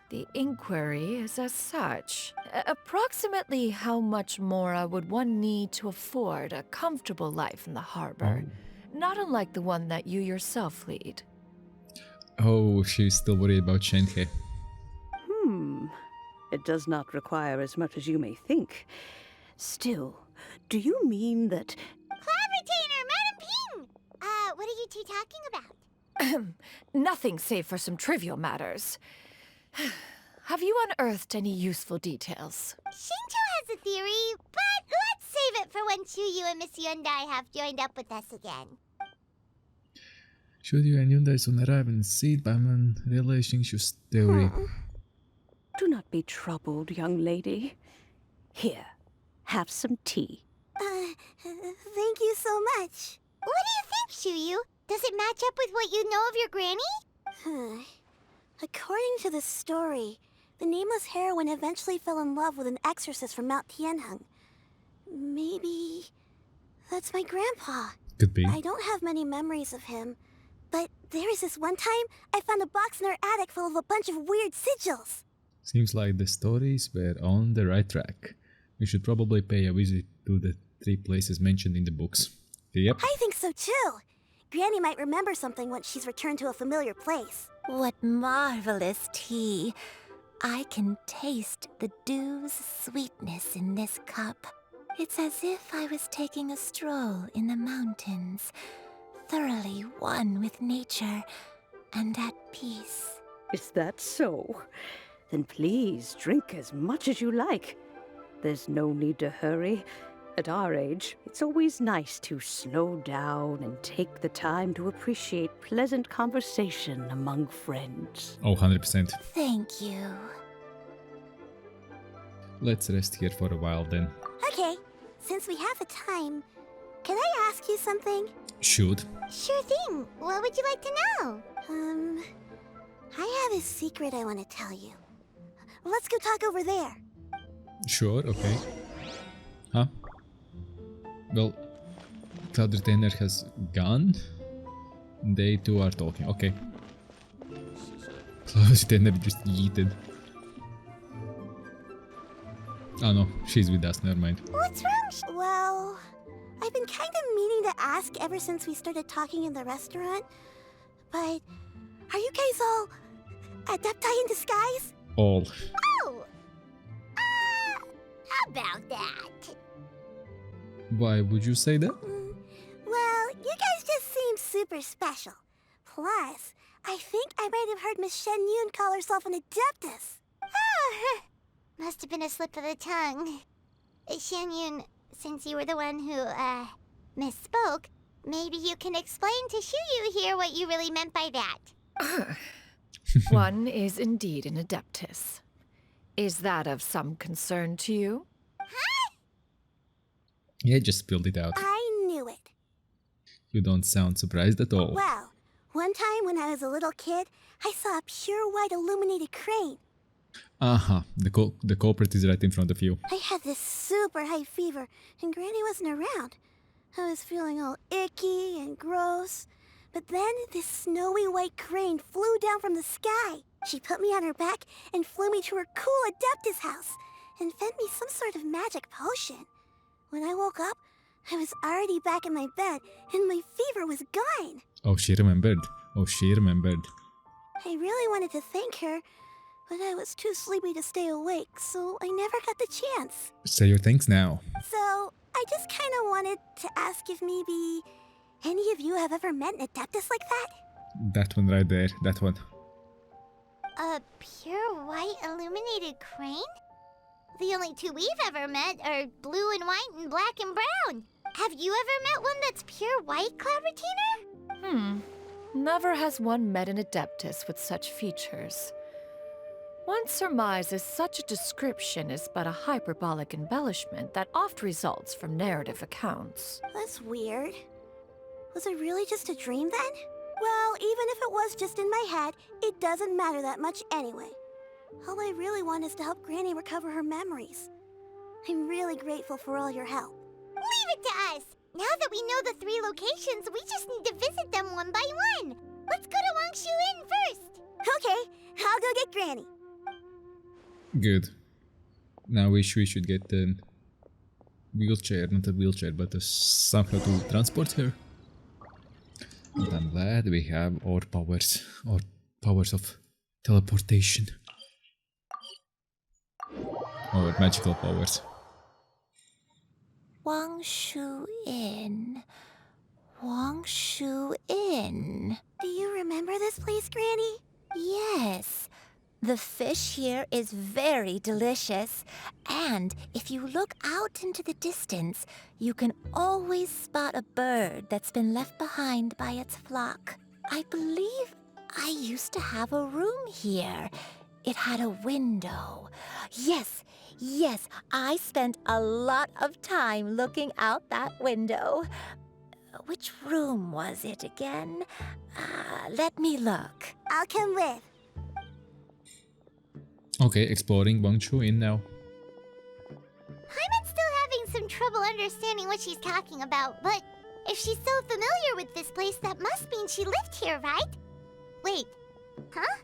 the inquiry is as such. Approximately how much more would one need to afford a comfortable life in the harbor, not unlike the one that you yourself lead? Oh, she's still worried about Shenhe. It does not require as much as you may think. Still, do you mean that... Cloud Retainer, Madam Ping! What are you two talking about? Nothing save for some trivial matters. have you unearthed any useful details? Shinto has a theory, but let's save it for when Chuyu and Miss Yundai have joined up with us again. Should you and Hyundai soon arrive and see Batman relationship story? Do not be troubled, young lady. Here, have some tea. Thank you so much. What do you think, Chuyu? Does it match up with what you know of your granny? According to the story, the nameless heroine eventually fell in love with an exorcist from Mount Tianheng. Maybe that's my grandpa. Could be. I don't have many memories of him, but there was this one time I found a box in our attic full of a bunch of weird sigils. Seems like the stories were on the right track. We should probably pay a visit to the 3 places mentioned in the books. Yep. I think so too. Granny might remember something once she's returned to a familiar place. What marvelous tea. I can taste the dew's sweetness in this cup. It's as if I was taking a stroll in the mountains, thoroughly one with nature and at peace. Is that so? Then please drink as much as you like. There's no need to hurry. At our age, it's always nice to slow down and take the time to appreciate pleasant conversation among friends. Oh, 100%. Thank you. Let's rest here for a while then. Okay, since we have the time, can I ask you something? Should. Sure thing. What would you like to know? I have a secret I want to tell you. Let's go talk over there. Sure, okay. Huh? Well, Cloud Retainer has gone. They two are talking. Okay. Cloud Retainer just yeeted. Oh no, she's with us, never mind. What's wrong? Well, I've been kind of meaning to ask ever since we started talking in the restaurant. But are you guys all adepti in disguise? All. Oh! How about that? Why would you say that? Well, you guys just seem super special. Plus, I think I might have heard Miss Xianyun call herself an adeptus. Oh, must have been a slip of the tongue. Xianyun, since you were the one who, misspoke, maybe you can explain to Chuyu here what you really meant by that. One is indeed an adeptus. Is that of some concern to you? Yeah, just spilled it out. I knew it. You don't sound surprised at all. Well, one time when I was a little kid, I saw a pure white illuminated crane. Uh-huh. The culprit is right in front of you. I had this super high fever, and Granny wasn't around. I was feeling all icky and gross. But then this snowy white crane flew down from the sky. She put me on her back and flew me to her cool adeptus house and fed me some sort of magic potion. When I woke up, I was already back in my bed and my fever was gone. Oh, she remembered. Oh, she remembered. I really wanted to thank her, but I was too sleepy to stay awake, so I never got the chance. Say your thanks now. So, I just kind of wanted to ask if maybe any of you have ever met an adeptus like that? That one right there. That one. A pure white illuminated crane? The only two we've ever met are blue and white and black and brown. Have you ever met one that's pure white, Cloud Retainer? Never has one met an adeptus with such features. One surmises such a description is but a hyperbolic embellishment that oft results from narrative accounts. That's weird. Was it really just a dream then? Well, even if it was just in my head, it doesn't matter that much anyway. All I really want is to help Granny recover her memories. I'm really grateful for all your help. Leave it to us! Now that we know the 3 locations, we just need to visit them one by one. Let's go to Wangshu Inn first. Okay, I'll go get Granny. Good. Now we should get a wheelchair, not a wheelchair, but somehow to transport her. And I'm glad we have our powers of teleportation. Or magical powers. Wangshu Inn. Wangshu Inn. Do you remember this place, Granny? Yes. The fish here is very delicious, and if you look out into the distance, you can always spot a bird that's been left behind by its flock. I believe I used to have a room here. It had a window. Yes, I spent a lot of time looking out that window. Which room was it again? Let me look. I'll come with. Okay, exploring Guangzhou in now. Paimon's still having some trouble understanding what she's talking about, but if she's so familiar with this place, that must mean she lived here, right? Wait, huh?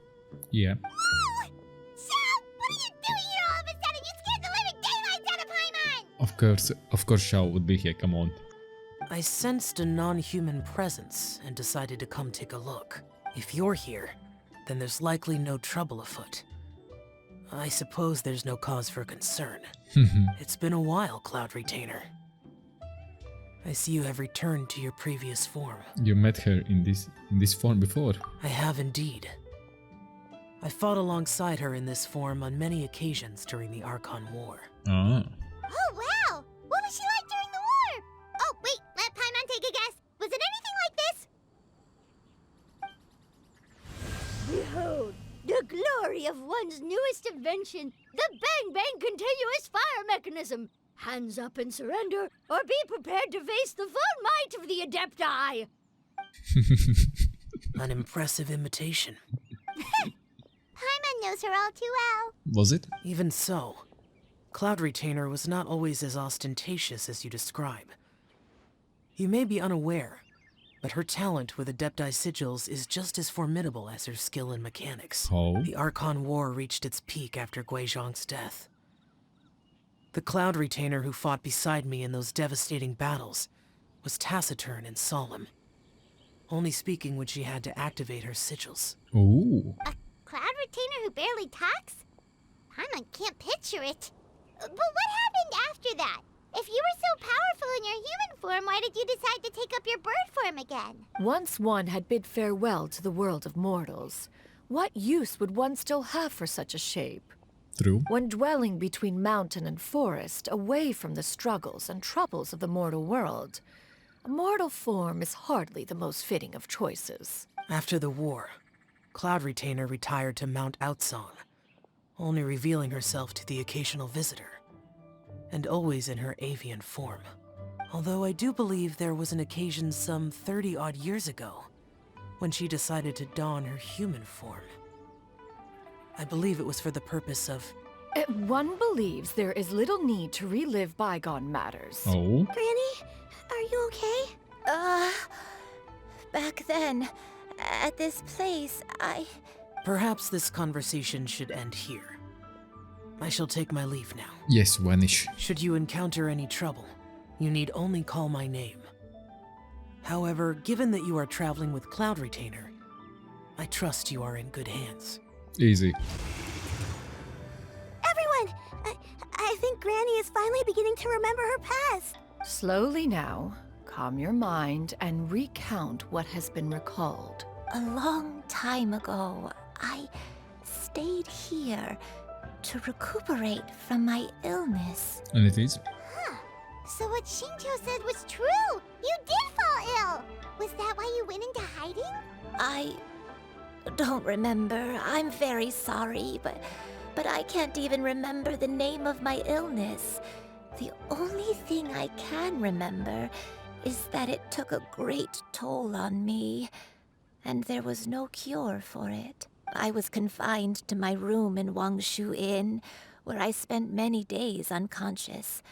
Yeah. Whoa! Xiao, what are you doing here all of a sudden? You scared the living daylights out of Paimon! Of course Xiao would be here, come on. I sensed a non-human presence and decided to come take a look. If you're here, then there's likely no trouble afoot. I suppose there's no cause for concern. It's been a while, Cloud Retainer. I see you have returned to your previous form. You met her in this form before. I have indeed. I fought alongside her in this form on many occasions during the Archon War. Ah. Oh, wow! What was she like during the war? Oh, wait, let Paimon take a guess. Was it anything like this? Behold, the glory of one's newest invention, the Bang Bang continuous fire mechanism. Hands up and surrender, or be prepared to face the full might of the Adepti. An impressive imitation. Paimon knows her all too well. Was it? Even so, Cloud Retainer was not always as ostentatious as you describe. You may be unaware, but her talent with Adepti sigils is just as formidable as her skill in mechanics. Oh? The Archon War reached its peak after Guizhong's death. The Cloud Retainer who fought beside me in those devastating battles was taciturn and solemn, only speaking when she had to activate her sigils. Ooh. A Cloud Retainer who barely talks? Paimon can't picture it. But what happened after that? If you were so powerful in your human form, why did you decide to take up your bird form again? Once one had bid farewell to the world of mortals, what use would one still have for such a shape? True. When dwelling between mountain and forest, away from the struggles and troubles of the mortal world, a mortal form is hardly the most fitting of choices. After the war, Cloud Retainer retired to Mount Outsong, only revealing herself to the occasional visitor, and always in her avian form. Although I do believe there was an occasion some 30-odd years ago when she decided to don her human form. I believe it was for the purpose of... One believes there is little need to relive bygone matters. Oh? Granny, are you okay? Back then, at this place, Perhaps this conversation should end here. I shall take my leave now. Yes, vanish. Should you encounter any trouble, you need only call my name. However, given that you are traveling with Cloud Retainer, I trust you are in good hands. Easy. Everyone, I think Granny is finally beginning to remember her past. Slowly now, calm your mind and recount what has been recalled. A long time ago, I stayed here to recuperate from my illness. And it is? Huh. So what Shinjo said was true! You did fall ill! Was that why you went into hiding? I don't remember. I'm very sorry, but I can't even remember the name of my illness. The only thing I can remember is that it took a great toll on me, and there was no cure for it. I was confined to my room in Wangshu Inn, where I spent many days unconscious.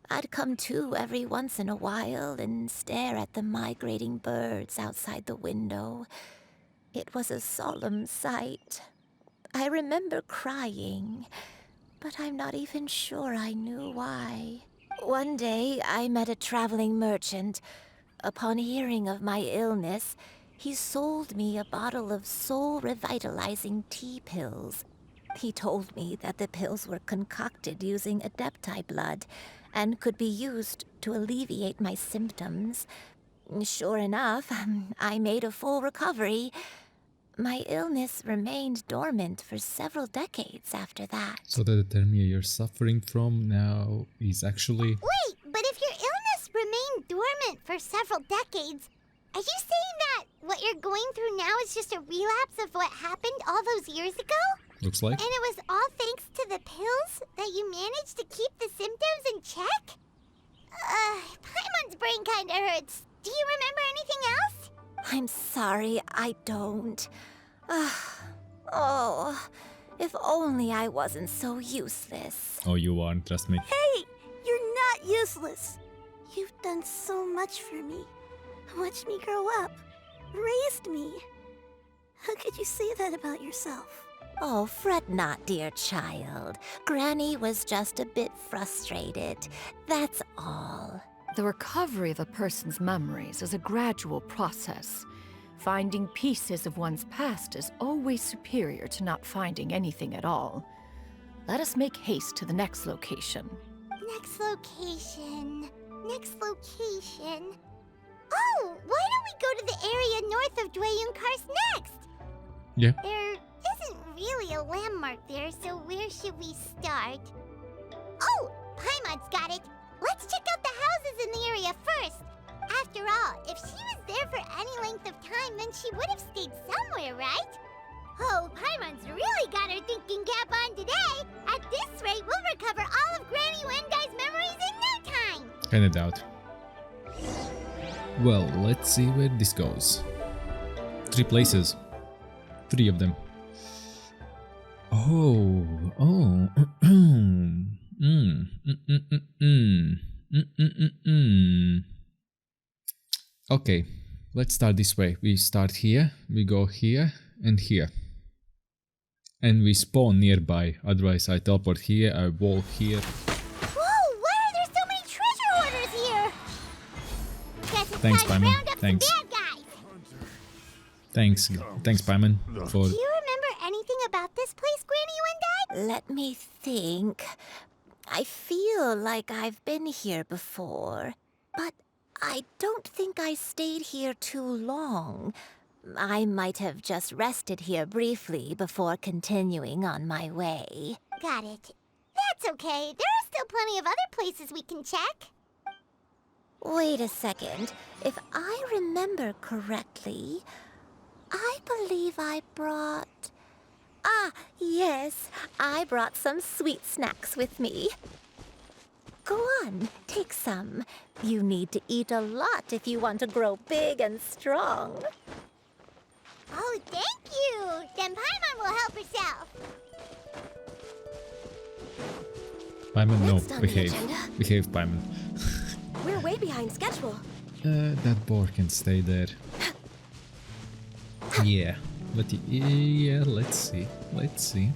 I'd come to every once in a while and stare at the migrating birds outside the window. It was a solemn sight. I remember crying, but I'm not even sure I knew why. One day, I met a traveling merchant. Upon hearing of my illness, he sold me a bottle of soul-revitalizing tea pills. He told me that the pills were concocted using Adepti blood and could be used to alleviate my symptoms. Sure enough, I made a full recovery. My illness remained dormant for several decades after that. So the hypothermia you're suffering from now is actually... Wait, but if your illness remained dormant for several decades, are you saying that what you're going through now is just a relapse of what happened all those years ago? Looks like. And it was all thanks to the pills that you managed to keep the symptoms in check? Paimon's brain kinda hurts. Do you remember anything else? I'm sorry, I don't. Oh, if only I wasn't so useless. Oh, you aren't, trust me. Hey, you're not useless. You've done so much for me. Watched me grow up. Raised me. How could you say that about yourself? Oh, fret not, dear child. Granny was just a bit frustrated. That's all. The recovery of a person's memories is a gradual process. Finding pieces of one's past is always superior to not finding anything at all. Let us make haste to the next location. Next location. Next location. Oh, why don't we go to the area north of Dwayunkar's next? Yeah. There isn't really a landmark there, so where should we start? Oh, Paimon's got it. Let's check out the houses in the area first. After all, if she was there for any length of time, then she would have stayed somewhere, right? Oh, Paimon's really got her thinking cap on today. At this rate, we'll recover all of Granny Wendai's memories in no time. Kinda doubt. Well, let's see where this goes. 3 places. 3 of them. Okay, let's start this way. We start here, we go here and here. And we spawn nearby. Otherwise I teleport here, I walk here. Whoa, why are there so many treasure hoarders here? Guess it's Thanks, time to Paimon. round up Thanks. some bad guys. Thanks Paimon, for... Do you remember anything about this place, Granny Wendai? Let me think. I feel like I've been here before, but I don't think I stayed here too long. I might have just rested here briefly before continuing on my way. Got it. That's okay. There are still plenty of other places we can check. Wait a second. If I remember correctly, I believe I brought... Ah, yes. I brought some sweet snacks with me. Go on, take some. You need to eat a lot if you want to grow big and strong. Oh, thank you. Then Paimon will help herself. Paimon, no, Next on the behave. agenda. Behave, Paimon. We're way behind schedule. That boar can stay there. Yeah, but yeah, let's see. Let's see.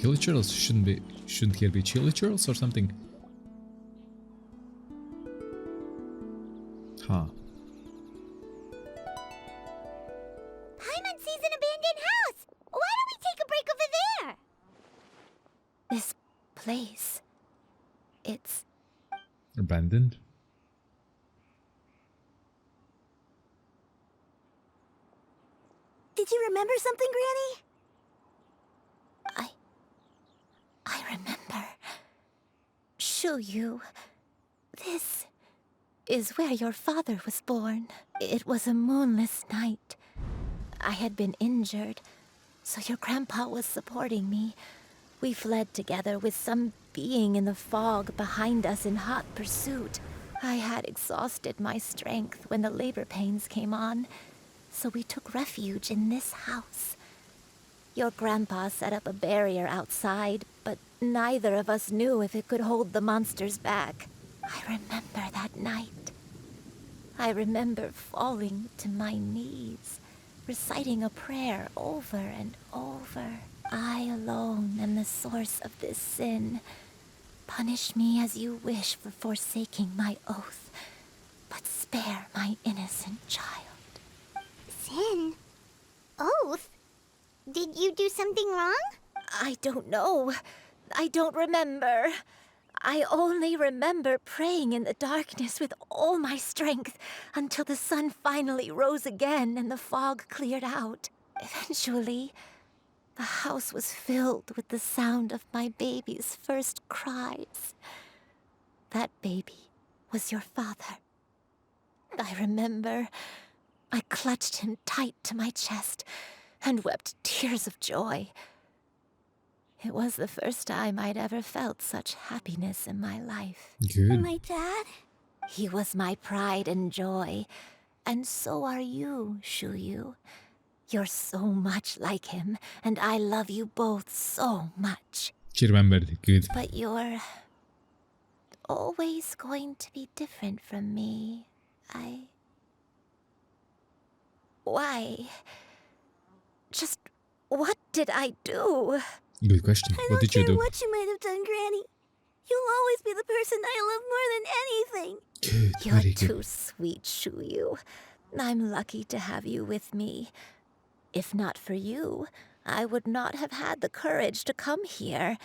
Chili churls shouldn't here be chili churls or something? Huh. Paimon sees an abandoned house. Why don't we take a break over there? This place... it's... Abandoned? Did you remember something, Granny? I remember. Shuyu, this is where your father was born. It was a moonless night. I had been injured, so your grandpa was supporting me. We fled together with some being in the fog behind us in hot pursuit. I had exhausted my strength when the labor pains came on, so we took refuge in this house. Your grandpa set up a barrier outside, but neither of us knew if it could hold the monsters back. I remember that night. I remember falling to my knees, reciting a prayer over and over. I alone am the source of this sin. Punish me as you wish for forsaking my oath, but spare my innocent child. Sin? Oath? Did you do something wrong? I don't know. I don't remember. I only remember praying in the darkness with all my strength until the sun finally rose again and the fog cleared out. Eventually, the house was filled with the sound of my baby's first cries. That baby was your father. I remember I clutched him tight to my chest and wept tears of joy. It was the first time I'd ever felt such happiness in my life. Good. My dad? He was my pride and joy, and so are you, Shuyu. You're so much like him, and I love you both so much. She remembered. Good. But you're always going to be different from me. Why? Just what did I do? Good question. What did you do? What you might have done, Granny. You'll always be the person I love more than anything. Good. You're Very too good. sweet, Shuyu. I'm lucky to have you with me. If not for you, I would not have had the courage to come here,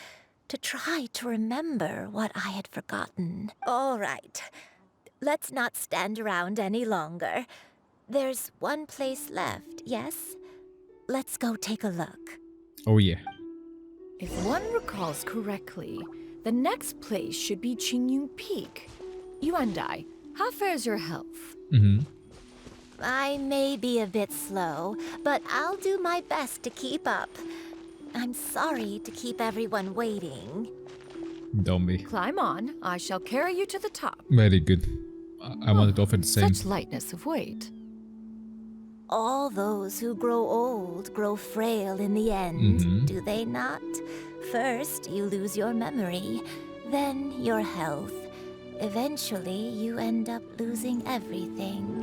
to try to remember what I had forgotten. All right. Let's not stand around any longer. There's one place left, yes? Let's go take a look. Oh yeah. If one recalls correctly, the next place should be Xianyun Peak. Yuandai, how fares your health? I may be a bit slow, but I'll do my best to keep up. I'm sorry to keep everyone waiting. Don't be. Climb on. I shall carry you to the top. Very good. I wanted to offer the same. Such lightness of weight. All those who grow old grow frail in the end, do they not? First, you lose your memory, then your health. Eventually, you end up losing everything.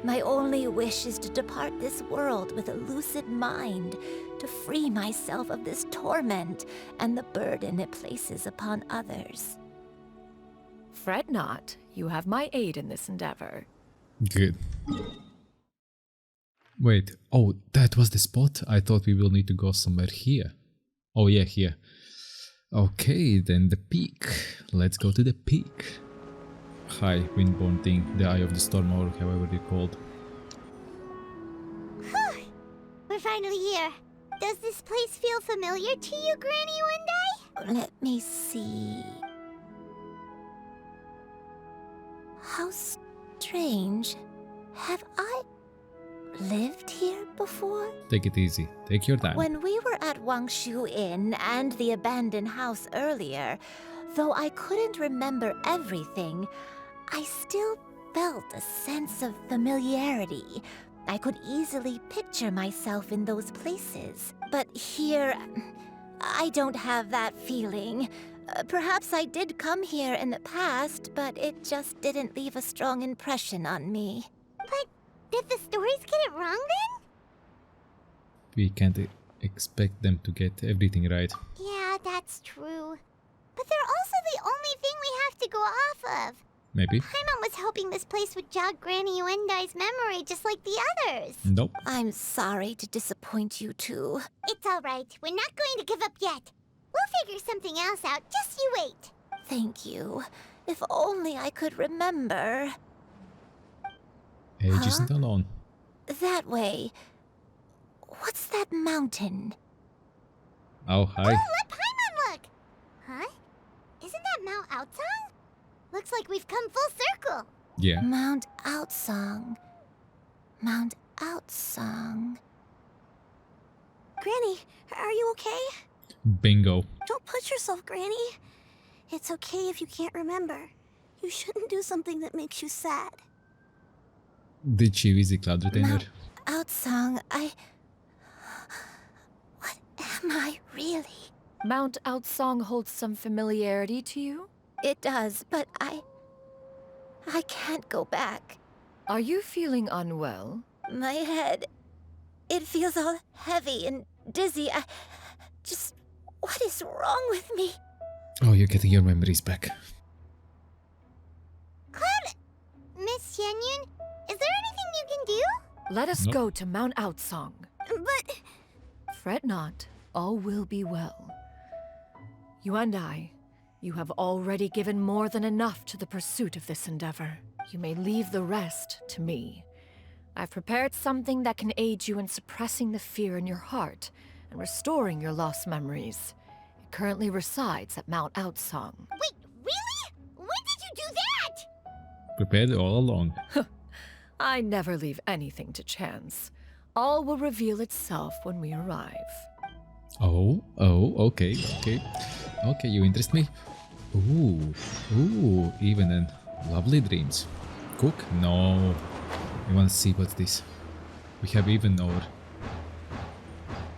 My only wish is to depart this world with a lucid mind, to free myself of this torment and the burden it places upon others. Fret not. You have my aid in this endeavor. Good. Wait. Oh, that was the spot? I thought we will need to go somewhere here. Oh yeah, here. Okay, then the peak. Let's go to the peak. High windborne thing, the Eye of the Storm, or however they're called. We're finally here. Does this place feel familiar to you, Granny Yundai? Let me see. How strange. Have I lived here before? Take it easy. Take your time. When we were at Wangshu Inn and the abandoned house earlier, though I couldn't remember everything, I still felt a sense of familiarity. I could easily picture myself in those places. But here, I don't have that feeling. Perhaps I did come here in the past, but it just didn't leave a strong impression on me. But did the stories get it wrong then? We can't expect them to get everything right. Yeah, that's true. But they're also the only thing we have to go off of. Maybe. Paimon was hoping this place would jog Granny Yundai's memory just like the others. Nope. I'm sorry to disappoint you two. It's all right. We're not going to give up yet. We'll figure something else out. Just you wait. Thank you. If only I could remember. Age isn't alone. That way. What's that mountain? Oh, hi. Oh, let Paimon look! Huh? Isn't that Mount Outsong? Looks like we've come full circle. Yeah. Mount Outsong. Mount Outsong. Granny, are you okay? Bingo. Don't push yourself, Granny. It's okay if you can't remember. You shouldn't do something that makes you sad. Did she visit Cloud Retainer? Mount Outsong, What am I really? Mount Outsong holds some familiarity to you? It does, but I can't go back. Are you feeling unwell? My head, it feels all heavy and dizzy. What is wrong with me? Oh, you're getting your memories back. Cloud... Miss Xianyun, is there anything you can do? Let us go to Mount Outsong. But... Fret not, all will be well. You and I, You have already given more than enough to the pursuit of this endeavor. You may leave the rest to me. I've prepared something that can aid you in suppressing the fear in your heart and restoring your lost memories. It currently resides at Mount Outsong. Wait, really? When did you do that? Prepared all along. I never leave anything to chance. All will reveal itself when we arrive. Oh, okay. Okay, you interest me. Ooh, even in lovely dreams. Cook? No. I want to see what's this. We have even our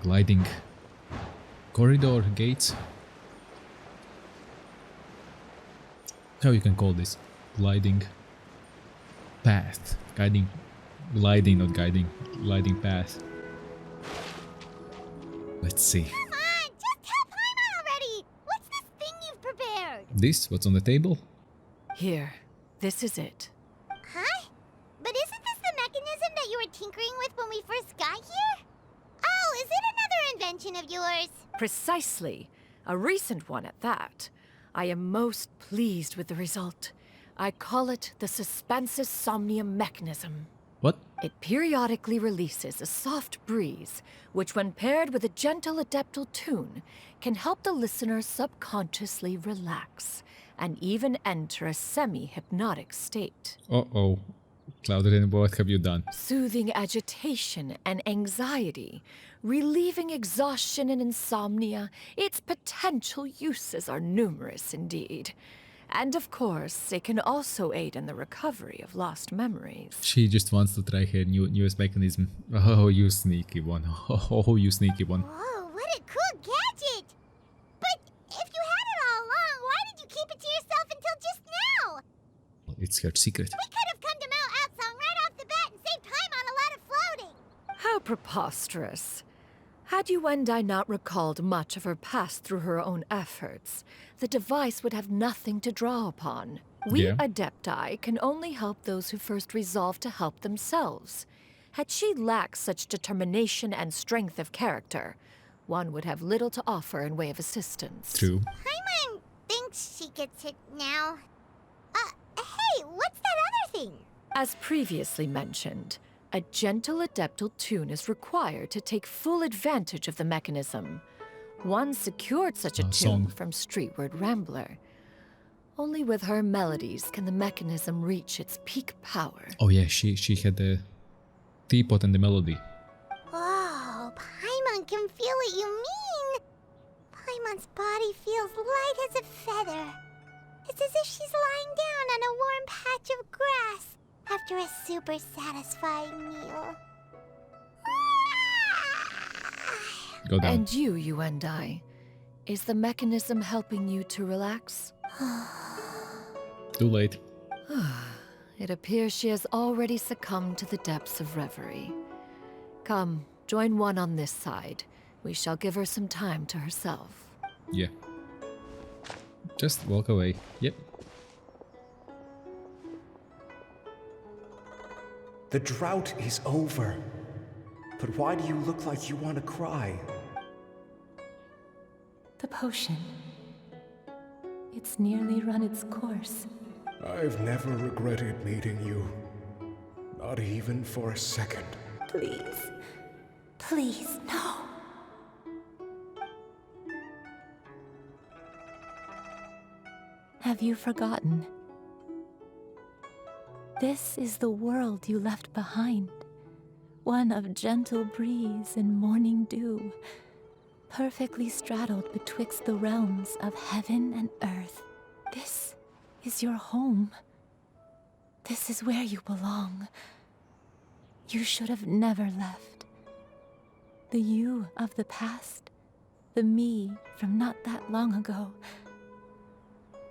gliding corridor gates. How you can call this? Gliding path. Gliding path. Let's see. Come on, just tell Paimon already! What's this thing you've prepared? This? What's on the table? Here, this is it. Huh? But isn't this the mechanism that you were tinkering with when we first got here? Oh, is it another invention of yours? Precisely. A recent one at that. I am most pleased with the result. I call it the Suspensus Somnium mechanism. What? It periodically releases a soft breeze, which when paired with a gentle adeptal tune, can help the listener subconsciously relax and even enter a semi-hypnotic state. Uh-oh. Cloudrin, what have you done? Soothing agitation and anxiety, relieving exhaustion and insomnia, its potential uses are numerous indeed. And of course, it can also aid in the recovery of lost memories. She just wants to try her newest mechanism. Oh, you sneaky one. Oh, you sneaky one. Whoa, what a cool gadget! But if you had it all along, why did you keep it to yourself until just now? It's her secret. We could have come to Mount Outsong right off the bat and saved time on a lot of floating. How preposterous. Had Yuendai not recalled much of her past through her own efforts, the device would have nothing to draw upon. We Adepti can only help those who first resolve to help themselves. Had she lacked such determination and strength of character, one would have little to offer in way of assistance. True. Paimon thinks she gets it now. Hey, what's that other thing? As previously mentioned, a gentle adeptal tune is required to take full advantage of the mechanism. One secured such a tune song. from Streetward Rambler. Only with her melodies can the mechanism reach its peak power. Oh yeah, she had the teapot and the melody. Oh, Paimon can feel what you mean. Paimon's body feels light as a feather. It's as if she's lying down on a warm patch of grass after a super satisfying meal. Go down. And you and I, is the mechanism helping you to relax? Too late. It appears she has already succumbed to the depths of reverie. Come, join one on this side. We shall give her some time to herself. Yeah. Just walk away. Yep. The drought is over. But why do you look like you want to cry? The potion. It's nearly run its course. I've never regretted meeting you. Not even for a second. Please. Please, no. Have you forgotten? This is the world you left behind. One of gentle breeze and morning dew, perfectly straddled betwixt the realms of heaven and earth. This is your home. This is where you belong. You should have never left. The you of the past, the me from not that long ago,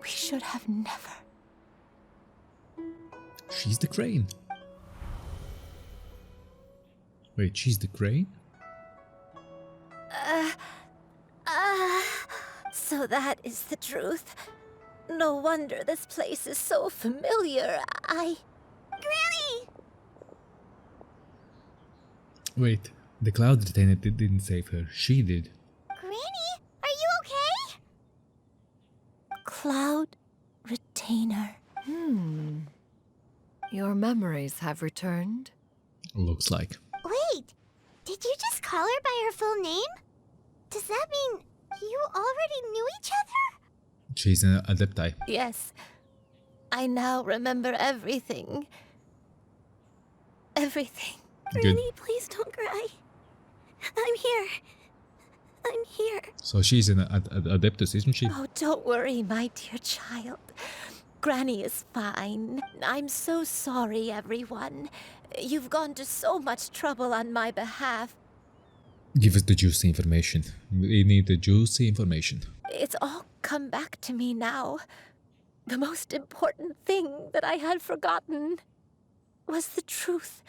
we should have never. She's the crane. Wait, she's the crane? So that is the truth. No wonder this place is so familiar. Granny! Wait, the cloud retainer didn't save her. She did. Granny, are you okay? retainer. Your memories have returned? Looks like. Wait, did you just call her by her full name? Does that mean you already knew each other? She's an adepti. Yes. I now remember everything. Everything. Granny, please don't cry. I'm here. I'm here. So she's an adeptus, isn't she? Oh, don't worry, my dear child. Granny is fine. I'm so sorry, everyone. You've gone to so much trouble on my behalf. Give us the juicy information. We need the juicy information. It's all come back to me now. The most important thing that I had forgotten was the truth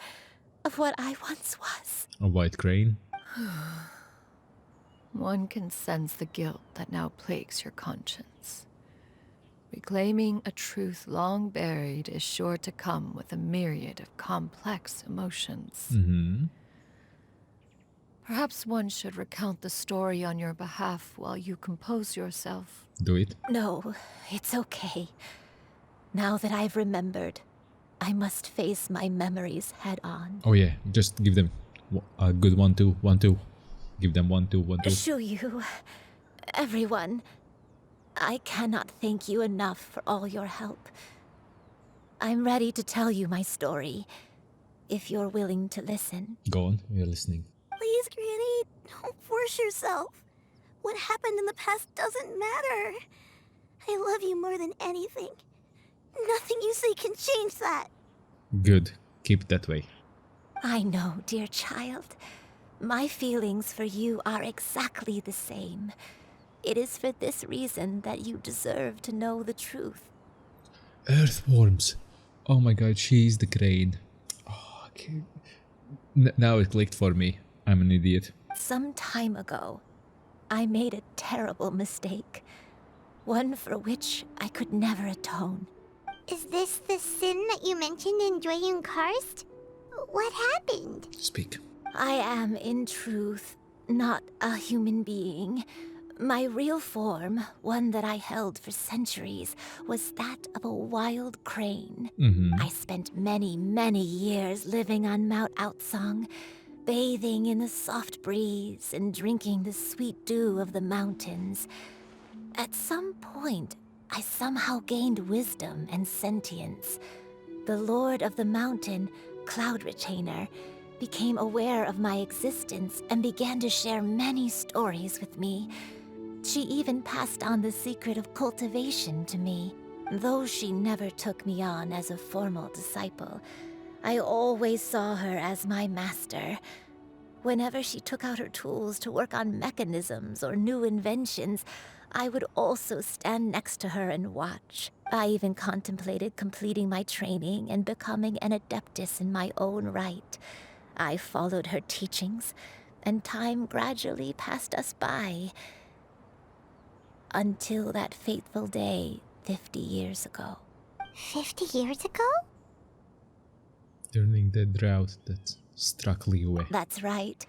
of what I once was. A white crane. One can sense the guilt that now plagues your conscience. Reclaiming a truth long buried is sure to come with a myriad of complex emotions. Perhaps one should recount the story on your behalf while you compose yourself. Do it. No, it's okay. Now that I've remembered, I must face my memories head on. Oh yeah, just give them a good 1-2, 1-2. Give them 1-2, 1-2. Shuyu, everyone, I cannot thank you enough for all your help. I'm ready to tell you my story, if you're willing to listen. Go on, we're listening. Please, Granny, don't force yourself. What happened in the past doesn't matter. I love you more than anything. Nothing you say can change that. Good. Keep it that way. I know, dear child. My feelings for you are exactly the same. It is for this reason that you deserve to know the truth. Earthworms. Oh my god, she's the crane. Oh, okay. Now it clicked for me. I'm an idiot. Some time ago, I made a terrible mistake. One for which I could never atone. Is this the sin that you mentioned in Xianyun Karst? What happened? Speak. I am, in truth, not a human being. My real form, one that I held for centuries, was that of a wild crane. I spent many, many years living on Mount Outsong, bathing in the soft breeze and drinking the sweet dew of the mountains. At some point, I somehow gained wisdom and sentience. The Lord of the Mountain, Cloud Retainer, became aware of my existence and began to share many stories with me. She even passed on the secret of cultivation to me. Though she never took me on as a formal disciple, I always saw her as my master. Whenever she took out her tools to work on mechanisms or new inventions, I would also stand next to her and watch. I even contemplated completing my training and becoming an adeptus in my own right. I followed her teachings, and time gradually passed us by. Until that fateful day 50 years ago. 50 years ago? During the drought that struck Liyue. That's right.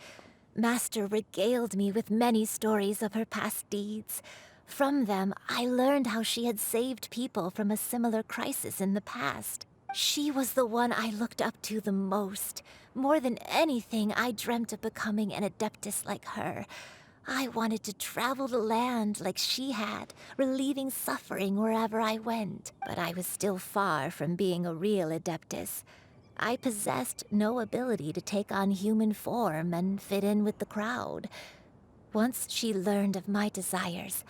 Master regaled me with many stories of her past deeds. From them, I learned how she had saved people from a similar crisis in the past. She was the one I looked up to the most. More than anything, I dreamt of becoming an adeptus like her. I wanted to travel the land like she had, relieving suffering wherever I went. But I was still far from being a real adeptus. I possessed no ability to take on human form and fit in with the crowd. Once she learned of my desires,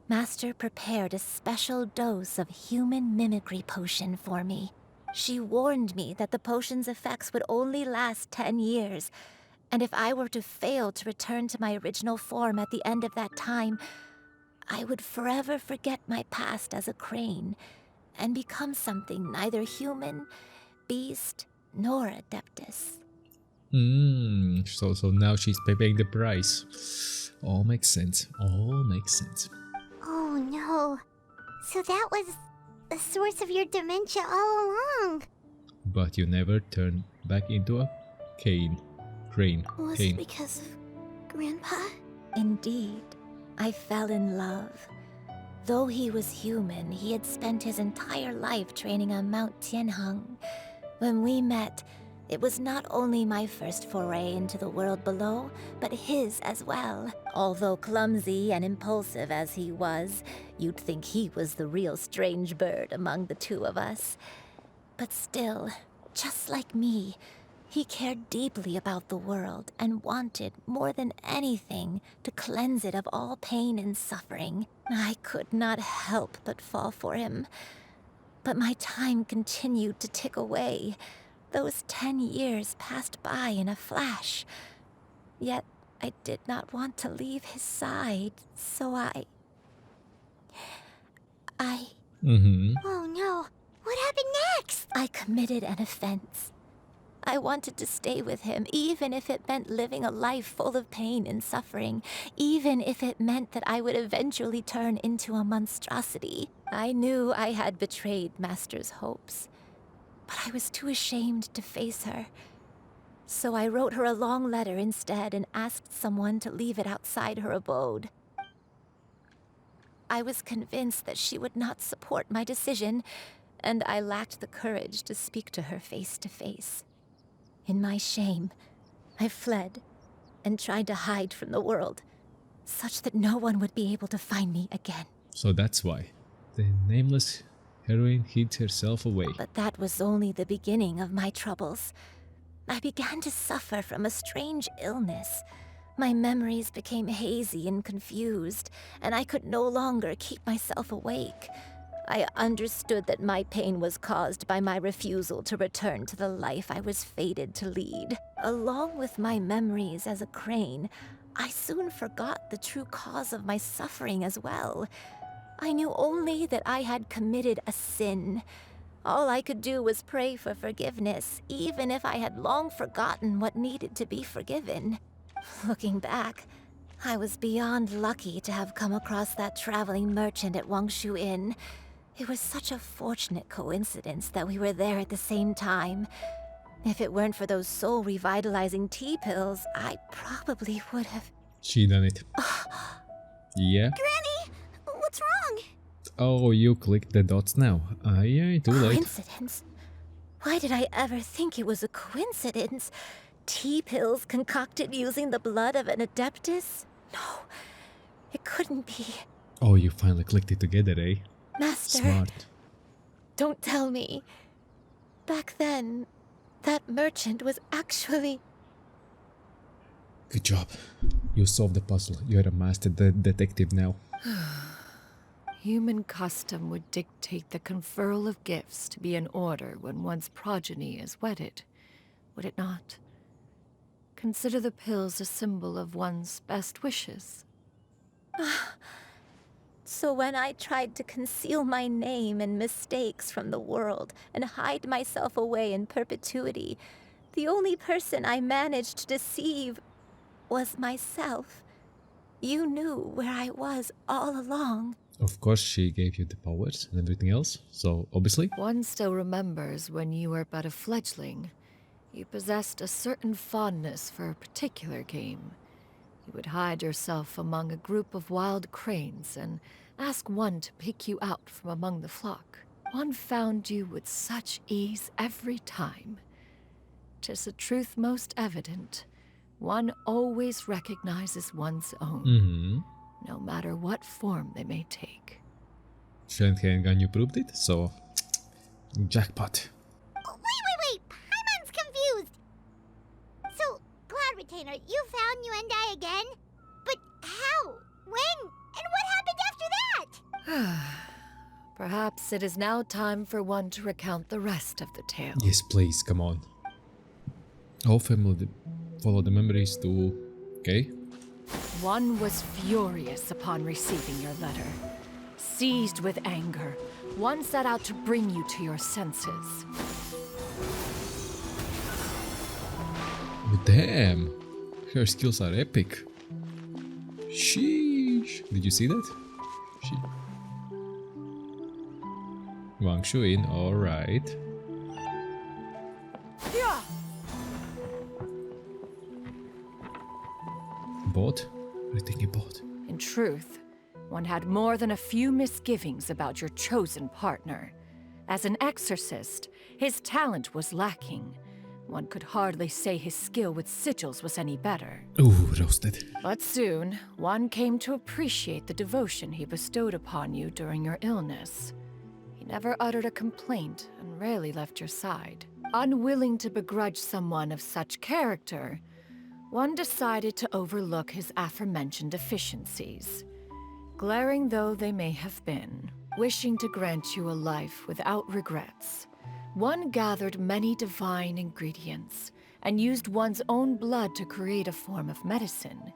Master prepared a special dose of human mimicry potion for me. She warned me that the potion's effects would only last 10 years, and if I were to fail to return to my original form at the end of that time, I would forever forget my past as a crane and become something neither human, beast, nor adeptus. So now she's paying the price. All makes sense. All makes sense. Oh no. So that was the source of your dementia all along. But you never turned back into a crane. Was it because of Grandpa? Indeed. I fell in love. Though he was human, he had spent his entire life training on Mount Tianheng. When we met, it was not only my first foray into the world below, but his as well. Although clumsy and impulsive as he was, you'd think he was the real strange bird among the two of us. But still, just like me, he cared deeply about the world and wanted, more than anything, to cleanse it of all pain and suffering. I could not help but fall for him. But my time continued to tick away. Those 10 years passed by in a flash. Yet I did not want to leave his side, so I... Oh no, what happened next? I committed an offense. I wanted to stay with him, even if it meant living a life full of pain and suffering, even if it meant that I would eventually turn into a monstrosity. I knew I had betrayed Master's hopes, but I was too ashamed to face her. So I wrote her a long letter instead and asked someone to leave it outside her abode. I was convinced that she would not support my decision, and I lacked the courage to speak to her face to face. In my shame, I fled and tried to hide from the world, such that no one would be able to find me again. So that's why the nameless heroine hid herself away. But that was only the beginning of my troubles. I began to suffer from a strange illness. My memories became hazy and confused, and I could no longer keep myself awake. I understood that my pain was caused by my refusal to return to the life I was fated to lead. Along with my memories as a crane, I soon forgot the true cause of my suffering as well. I knew only that I had committed a sin. All I could do was pray for forgiveness, even if I had long forgotten what needed to be forgiven. Looking back, I was beyond lucky to have come across that traveling merchant at Wangshu Inn. It was such a fortunate coincidence that we were there at the same time. If it weren't for those soul-revitalizing tea pills, I probably would have... She done it. Yeah. Granny, what's wrong? Oh, you clicked the dots now. Aye, too late. Coincidence? Why did I ever think it was a coincidence? Tea pills concocted using the blood of an adeptus? No, it couldn't be. Oh, you finally clicked it together, eh? Master, Smart. don't tell me. Back then, that merchant was actually... Good job. You solved the puzzle. You're a master detective now. Human custom would dictate the conferral of gifts to be in order when one's progeny is wedded, would it not? Consider the pills a symbol of one's best wishes. So when I tried to conceal my name and mistakes from the world and hide myself away in perpetuity, the only person I managed to deceive was myself. You knew where I was all along. Of course, she gave you the powers and everything else, so obviously. One still remembers when you were but a fledgling. You possessed a certain fondness for a particular game. You would hide yourself among a group of wild cranes and ask one to pick you out from among the flock. One found you with such ease every time. 'Tis a truth most evident. One always recognizes one's own, no matter what form they may take. Xianyun, you proved it, so jackpot. Oh, wait! Paimon's confused! So, Cloud Retainer, you found Yuendai again? But how? When? And what happened after that? Perhaps it is now time for one to recount the rest of the tale. Yes, please, come on. All family follow the memories too, okay? One was furious upon receiving your letter. Seized with anger, one set out to bring you to your senses. Damn! Her skills are epic. Sheesh! Did you see that? Wangshu Inn, alright. Bot? I think he bought. In truth, one had more than a few misgivings about your chosen partner. As an exorcist, his talent was lacking. One could hardly say his skill with sigils was any better. Ooh, roasted. But soon, one came to appreciate the devotion he bestowed upon you during your illness. He never uttered a complaint and rarely left your side. Unwilling to begrudge someone of such character, one decided to overlook his aforementioned deficiencies. Glaring though they may have been, wishing to grant you a life without regrets, one gathered many divine ingredients and used one's own blood to create a form of medicine.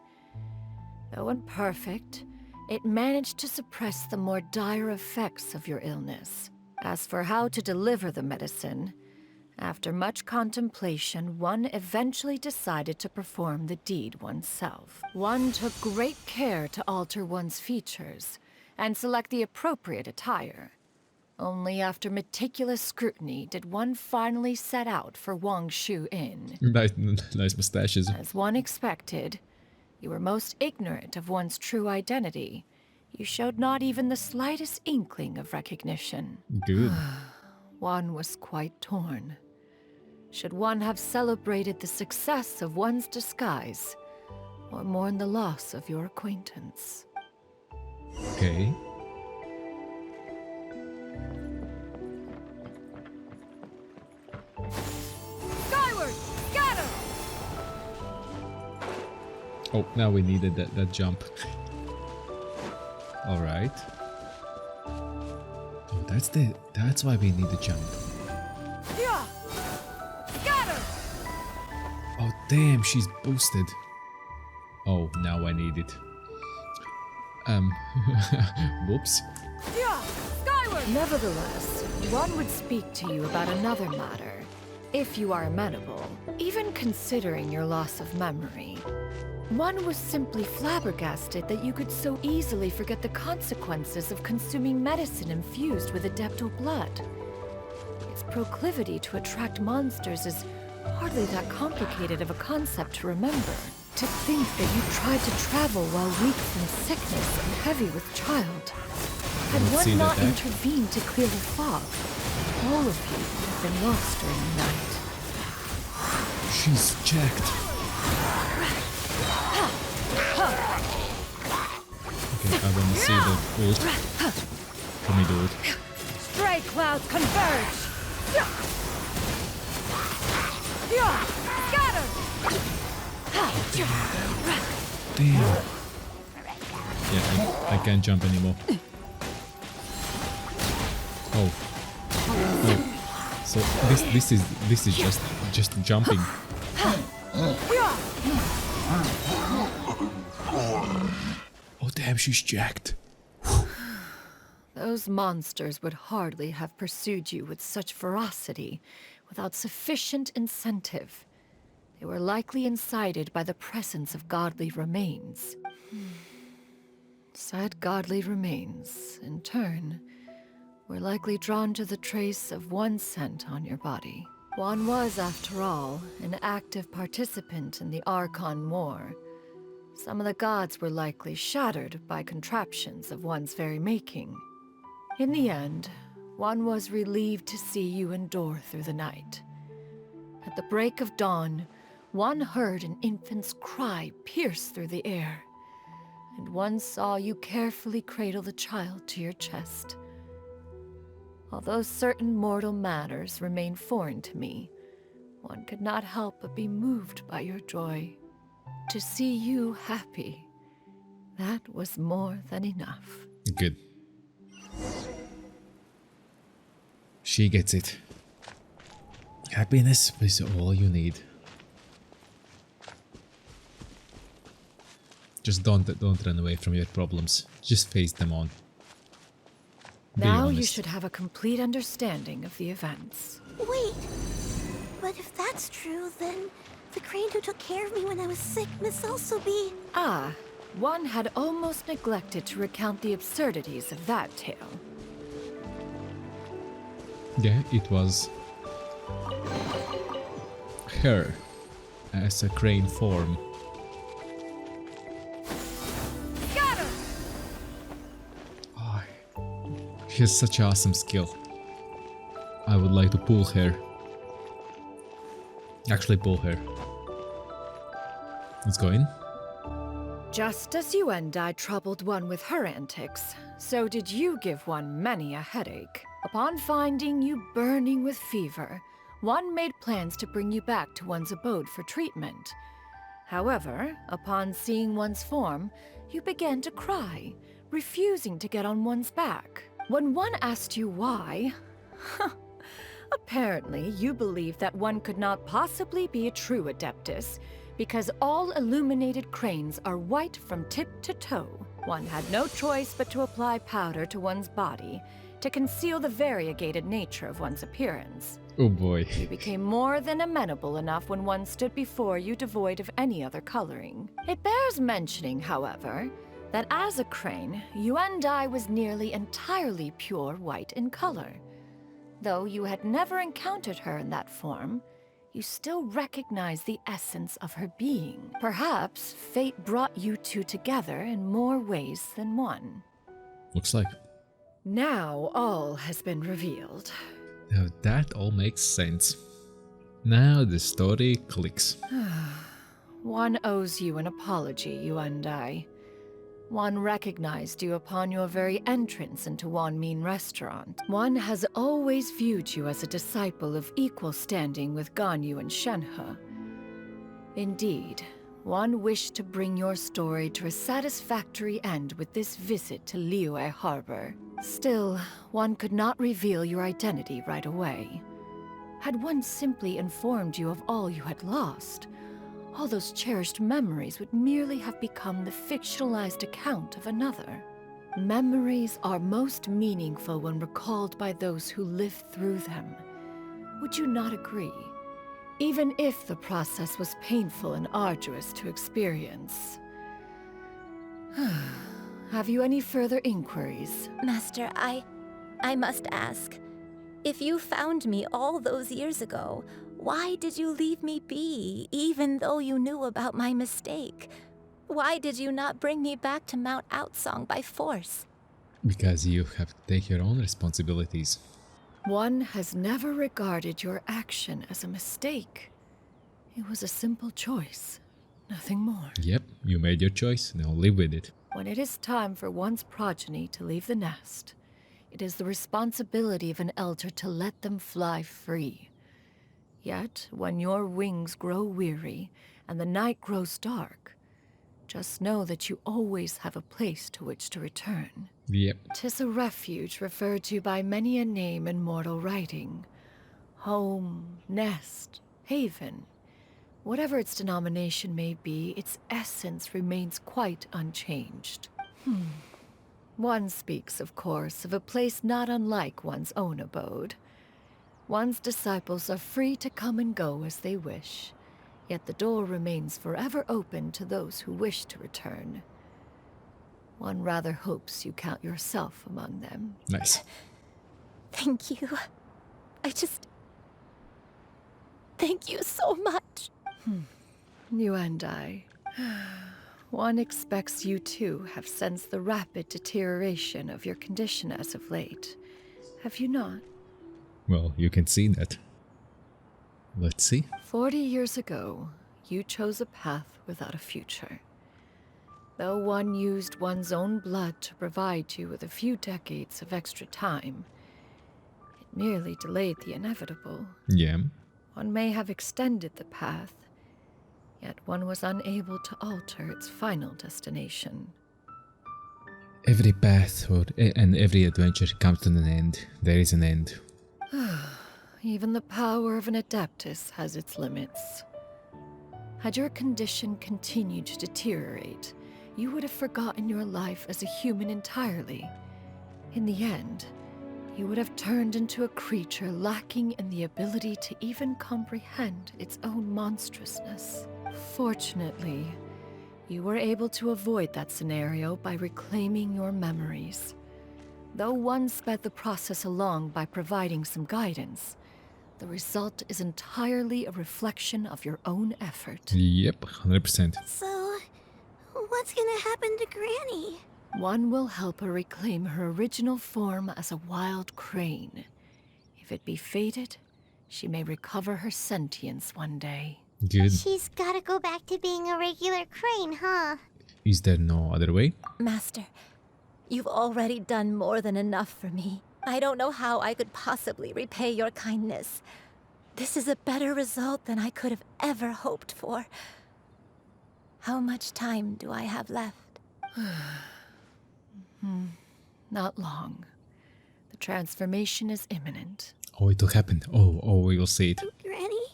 Though imperfect, it managed to suppress the more dire effects of your illness. As for how to deliver the medicine, after much contemplation, one eventually decided to perform the deed oneself. One took great care to alter one's features and select the appropriate attire. Only after meticulous scrutiny did one finally set out for Wangshu Inn. Nice mustaches. As one expected, you were most ignorant of one's true identity. You showed not even the slightest inkling of recognition. Good. One was quite torn. Should one have celebrated the success of one's disguise, or mourn the loss of your acquaintance? Okay. Skyward! Scatter! Oh, now we needed that jump. All right. Oh, that's why we need the jump. Scatter! Oh, damn, she's boosted. Oh, now I need it. Whoops. Skyward! Nevertheless, one would speak to you about another matter, if you are amenable. Even considering your loss of memory, one was simply flabbergasted that you could so easily forget the consequences of consuming medicine infused with Adeptal blood. Its proclivity to attract monsters is hardly that complicated of a concept to remember. To think that you tried to travel while weak from sickness and heavy with child. Had one not intervened to clear the fog, all of you would have been lost during the night. She's jacked. Okay, I want to see the ult. Can we do it? Stray clouds converge! Scatter! Damn. Yeah, I can't jump anymore. Oh. Oh. So this is just jumping. Oh damn, she's jacked. Those monsters would hardly have pursued you with such ferocity without sufficient incentive. They were likely incited by the presence of godly remains. Said godly remains, in turn, were likely drawn to the trace of one scent on your body. One was, after all, an active participant in the Archon War. Some of the gods were likely shattered by contraptions of one's very making. In the end, one was relieved to see you endure through the night. At the break of dawn, one heard an infant's cry pierce through the air, and one saw you carefully cradle the child to your chest. Although certain mortal matters remain foreign to me, one could not help but be moved by your joy. To see you happy, that was more than enough. Good. She gets it. Happiness is all you need. Just don't run away from your problems. Just face them on. Now you should have a complete understanding of the events. Wait, but if that's true, then the crane who took care of me when I was sick must also be... Ah, one had almost neglected to recount the absurdities of that tale. Yeah, it was her as a crane form. Scatter! She has such awesome skill. I would like to pull her. Actually pull her. Let's go in. Just as you and I troubled one with her antics, so did you give one many a headache. Upon finding you burning with fever, one made plans to bring you back to one's abode for treatment. However, upon seeing one's form, you began to cry, refusing to get on one's back. When one asked you why, apparently you believed that one could not possibly be a true Adeptus, because all illuminated cranes are white from tip to toe. One had no choice but to apply powder to one's body to conceal the variegated nature of one's appearance. Oh boy. You became more than amenable enough when one stood before you devoid of any other coloring. It bears mentioning, however, that as a crane, Yuandai was nearly entirely pure white in color. Though you had never encountered her in that form, you still recognize the essence of her being. Perhaps fate brought you two together in more ways than one. Looks like. Now all has been revealed. Now that all makes sense. Now the story clicks. One owes you an apology, Yuandai. One recognized you upon your very entrance into Wanmin Restaurant. One has always viewed you as a disciple of equal standing with Ganyu and Shenhe. Indeed, one wished to bring your story to a satisfactory end with this visit to Liyue Harbor. Still, one could not reveal your identity right away. Had one simply informed you of all you had lost, all those cherished memories would merely have become the fictionalized account of another. Memories are most meaningful when recalled by those who lived through them. Would you not agree? Even if the process was painful and arduous to experience. Have you any further inquiries? Master, I must ask. If you found me all those years ago, why did you leave me be, even though you knew about my mistake? Why did you not bring me back to Mount Outsong by force? Because you have to take your own responsibilities. One has never regarded your action as a mistake. It was a simple choice, nothing more. Yep, you made your choice, now live with it. When it is time for one's progeny to leave the nest, it is the responsibility of an elder to let them fly free. Yet, when your wings grow weary and the night grows dark, just know that you always have a place to which to return. Yep. 'Tis a refuge referred to by many a name in mortal writing. Home, nest, haven. Whatever its denomination may be, its essence remains quite unchanged. One speaks, of course, of a place not unlike one's own abode. One's disciples are free to come and go as they wish, yet the door remains forever open to those who wish to return. One rather hopes you count yourself among them. Nice. Thank you. Thank you so much. You and I. One expects you too have sensed the rapid deterioration of your condition as of late. Have you not? Well, you can see that. Let's see. 40 years ago, you chose a path without a future. Though one used one's own blood to provide you with a few decades of extra time, it merely delayed the inevitable. Yeah. One may have extended the path, yet one was unable to alter its final destination. Every path and every adventure comes to an end. There is an end. Even the power of an Adeptus has its limits. Had your condition continued to deteriorate, you would have forgotten your life as a human entirely. In the end, you would have turned into a creature lacking in the ability to even comprehend its own monstrousness. Fortunately, you were able to avoid that scenario by reclaiming your memories. Though one sped the process along by providing some guidance, the result is entirely a reflection of your own effort. Yep, 100%. So, what's gonna happen to Granny? One will help her reclaim her original form as a wild crane. If it be fated, she may recover her sentience one day. Good. She's gotta go back to being a regular crane, huh? Is there no other way? Master, you've already done more than enough for me. I don't know how I could possibly repay your kindness. This is a better result than I could have ever hoped for. How much time do I have left? Not long. The transformation is imminent. Oh, it will happen. Oh, we will see it. Granny,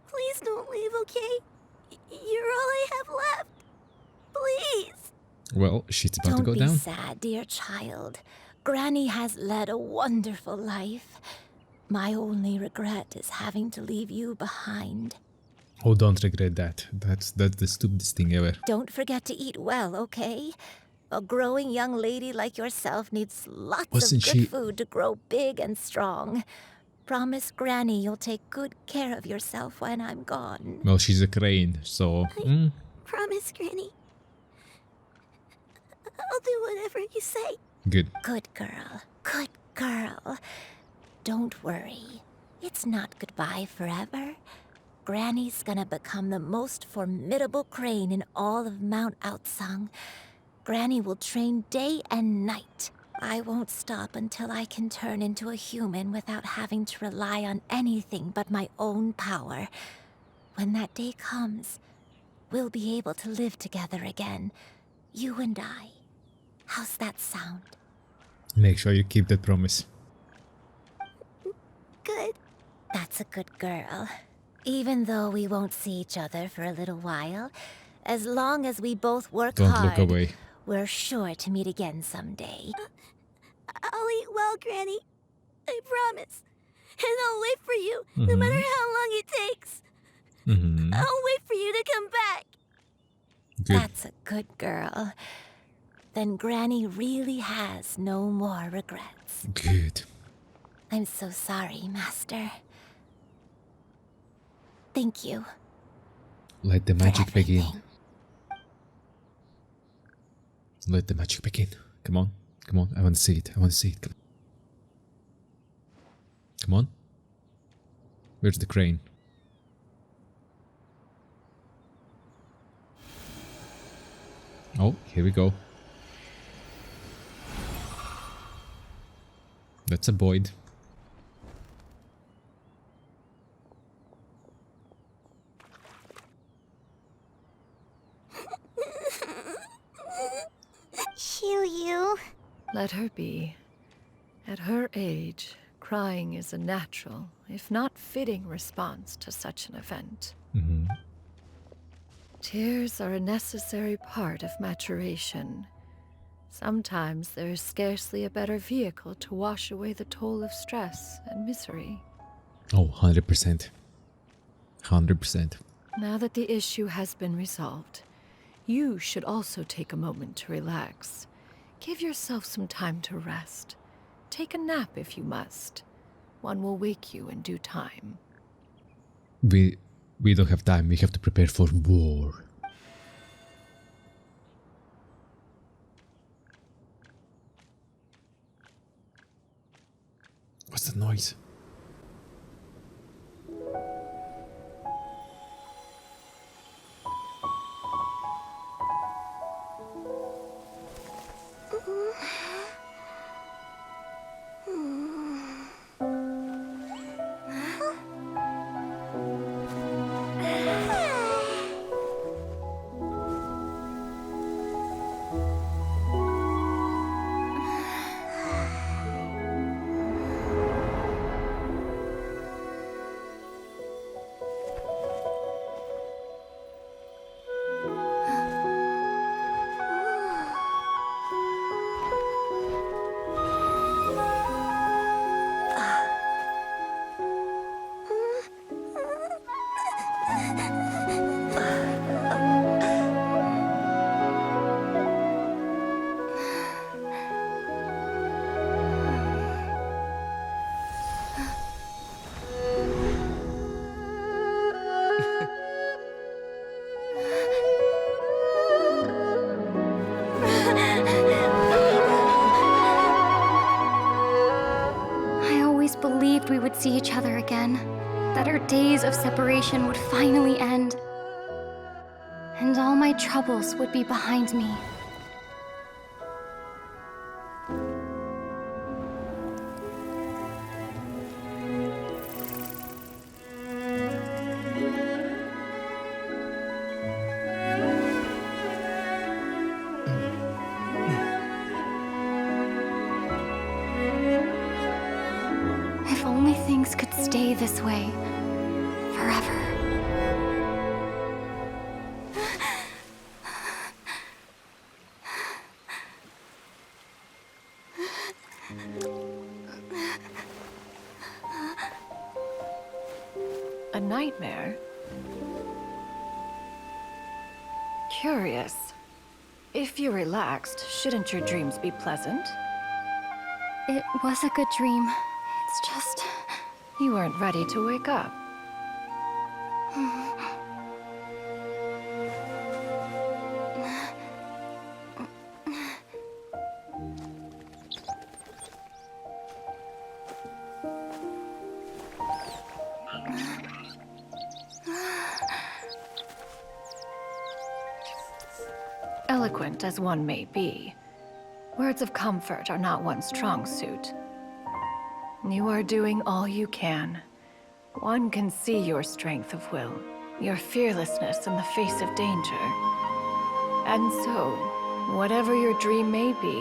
please don't leave, okay? You're all I have left. Please. Well, shit's about to go Don't down. be sad, dear child. Granny has led a wonderful life. My only regret is having to leave you behind. Oh, don't regret that. That's the stupidest thing ever. Don't forget to eat well, okay? A growing young lady like yourself needs lots Wasn't of good she- food to grow big and strong. Promise Granny you'll take good care of yourself when I'm gone. Well, she's a crane, so... Promise, Granny. I'll do whatever you say. Good. Good girl. Good girl. Don't worry. It's not goodbye forever. Granny's gonna become the most formidable crane in all of Mount Outsung. Granny will train day and night. I won't stop until I can turn into a human without having to rely on anything but my own power. When that day comes, we'll be able to live together again. You and I. How's that sound? Make sure you keep that promise. Good. That's a good girl. Even though we won't see each other for a little while, as long as we both work Don't hard, look away. we're sure to meet again someday. I'll eat well, Granny. I promise. And I'll wait for you, no matter how long it takes. I'll wait for you to come back. Good. That's a good girl. Then Granny really has no more regrets. Good. I'm so sorry, Master. Thank you. Let the magic begin. Let the magic begin. Come on. Come on. I want to see it. I want to see it. Come on. Where's the crane? Oh, here we go. That's a void. Xiu. Let her be. At her age, crying is a natural, if not fitting, response to such an event. Tears are a necessary part of maturation. Sometimes there is scarcely a better vehicle to wash away the toll of stress and misery. Oh, 100%. 100%. Now that the issue has been resolved, you should also take a moment to relax. Give yourself some time to rest. Take a nap if you must. One will wake you in due time. We don't have time. We have to prepare for war. What's the noise? believed we would see each other again, that our days of separation would finally end, and all my troubles would be behind me. If only things could stay this way forever. A nightmare? Curious. If you're relaxed, shouldn't your dreams be pleasant? It was a good dream. It's just... You weren't ready to wake up. Eloquent as one may be, words of comfort are not one's strong suit. You are doing all you can. One can see your strength of will, your fearlessness in the face of danger. And so, whatever your dream may be,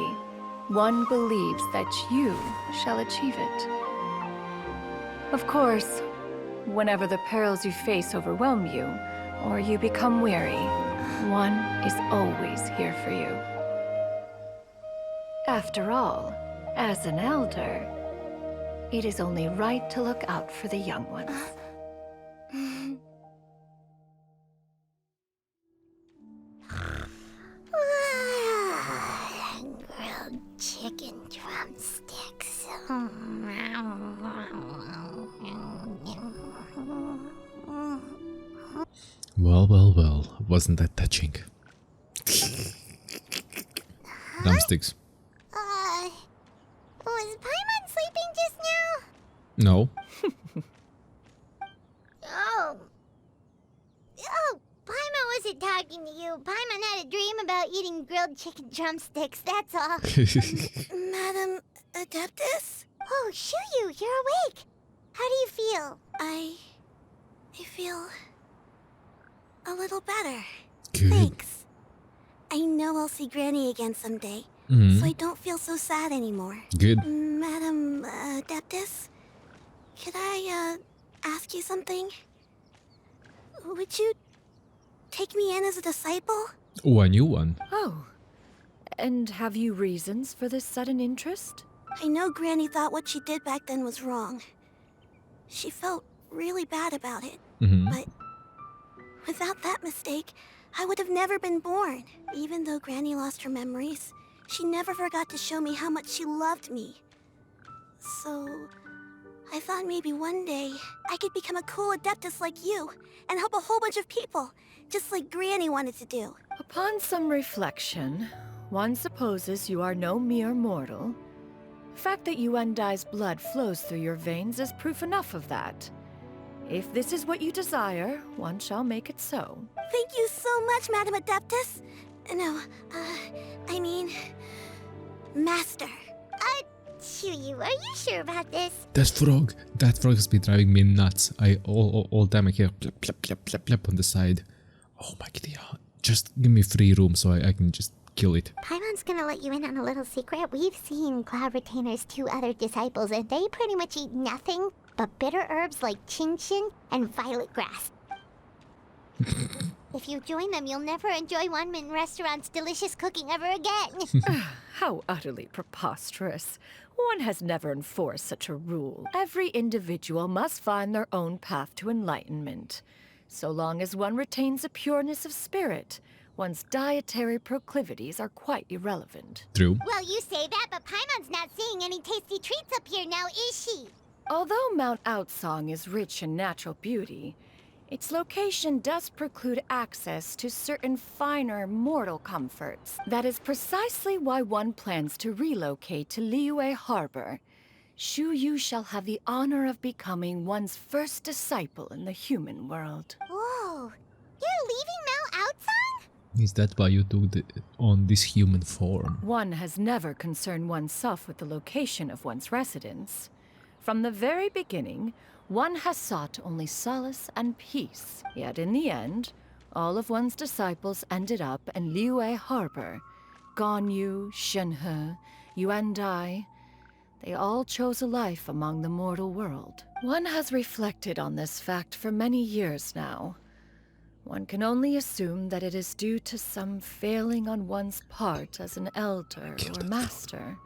one believes that you shall achieve it. Of course, whenever the perils you face overwhelm you, or you become weary, one is always here for you. After all, as an elder, it is only right to look out for the young ones. Grilled chicken drumsticks. Well, well, well. Wasn't that touching? Drumsticks. Was Paimon sleeping just now? No. Oh, Paimon wasn't talking to you. Paimon had a dream about eating grilled chicken drumsticks, that's all. Madam Adeptus? Oh, Xianyun, you're awake. How do you feel? I feel a little better. Good. Thanks. I know I'll see Granny again someday, Mhm. so I don't feel so sad anymore. Good. Madam Adeptus, could I ask you something? Would you take me in as a disciple? Oh, a new one. Oh. And have you reasons for this sudden interest? I know Granny thought what she did back then was wrong. She felt really bad about it. Mhm. But without that mistake, I would have never been born. Even though Granny lost her memories, she never forgot to show me how much she loved me. So, I thought maybe one day I could become a cool Adeptus like you and help a whole bunch of people, just like Granny wanted to do. Upon some reflection, one supposes you are no mere mortal. The fact that Yuendai's blood flows through your veins is proof enough of that. If this is what you desire, one shall make it so. Thank you so much, Madam Adeptus. No, I mean, Master. Xianyun, are you sure about this? That frog has been driving me nuts. All the time I hear plap, plap, plap, plap, plap on the side. Oh my god, just give me free room so I can just kill it. Paimon's gonna let you in on a little secret. We've seen Cloud Retainer's 2 other disciples, and they pretty much eat nothing but bitter herbs like chin-chin and violet grass. If you join them, you'll never enjoy One Min Restaurant's delicious cooking ever again. How utterly preposterous. One has never enforced such a rule. Every individual must find their own path to enlightenment. So long as one retains a pureness of spirit, one's dietary proclivities are quite irrelevant. True. Well, you say that, but Paimon's not seeing any tasty treats up here now, is she? Although Mount Outsong is rich in natural beauty, its location does preclude access to certain finer mortal comforts. That is precisely why one plans to relocate to Liyue Harbor. Shu Yu shall have the honor of becoming one's first disciple in the human world. Whoa! You're leaving Mount Outside? Is that why you took on this human form? One has never concerned oneself with the location of one's residence. From the very beginning, one has sought only solace and peace. Yet in the end, all of one's disciples ended up in Liyue Harbor. Ganyu, Shenhe, Yuan Dai. They all chose a life among the mortal world. One has reflected on this fact for many years now. One can only assume that it is due to some failing on one's part as an elder or master.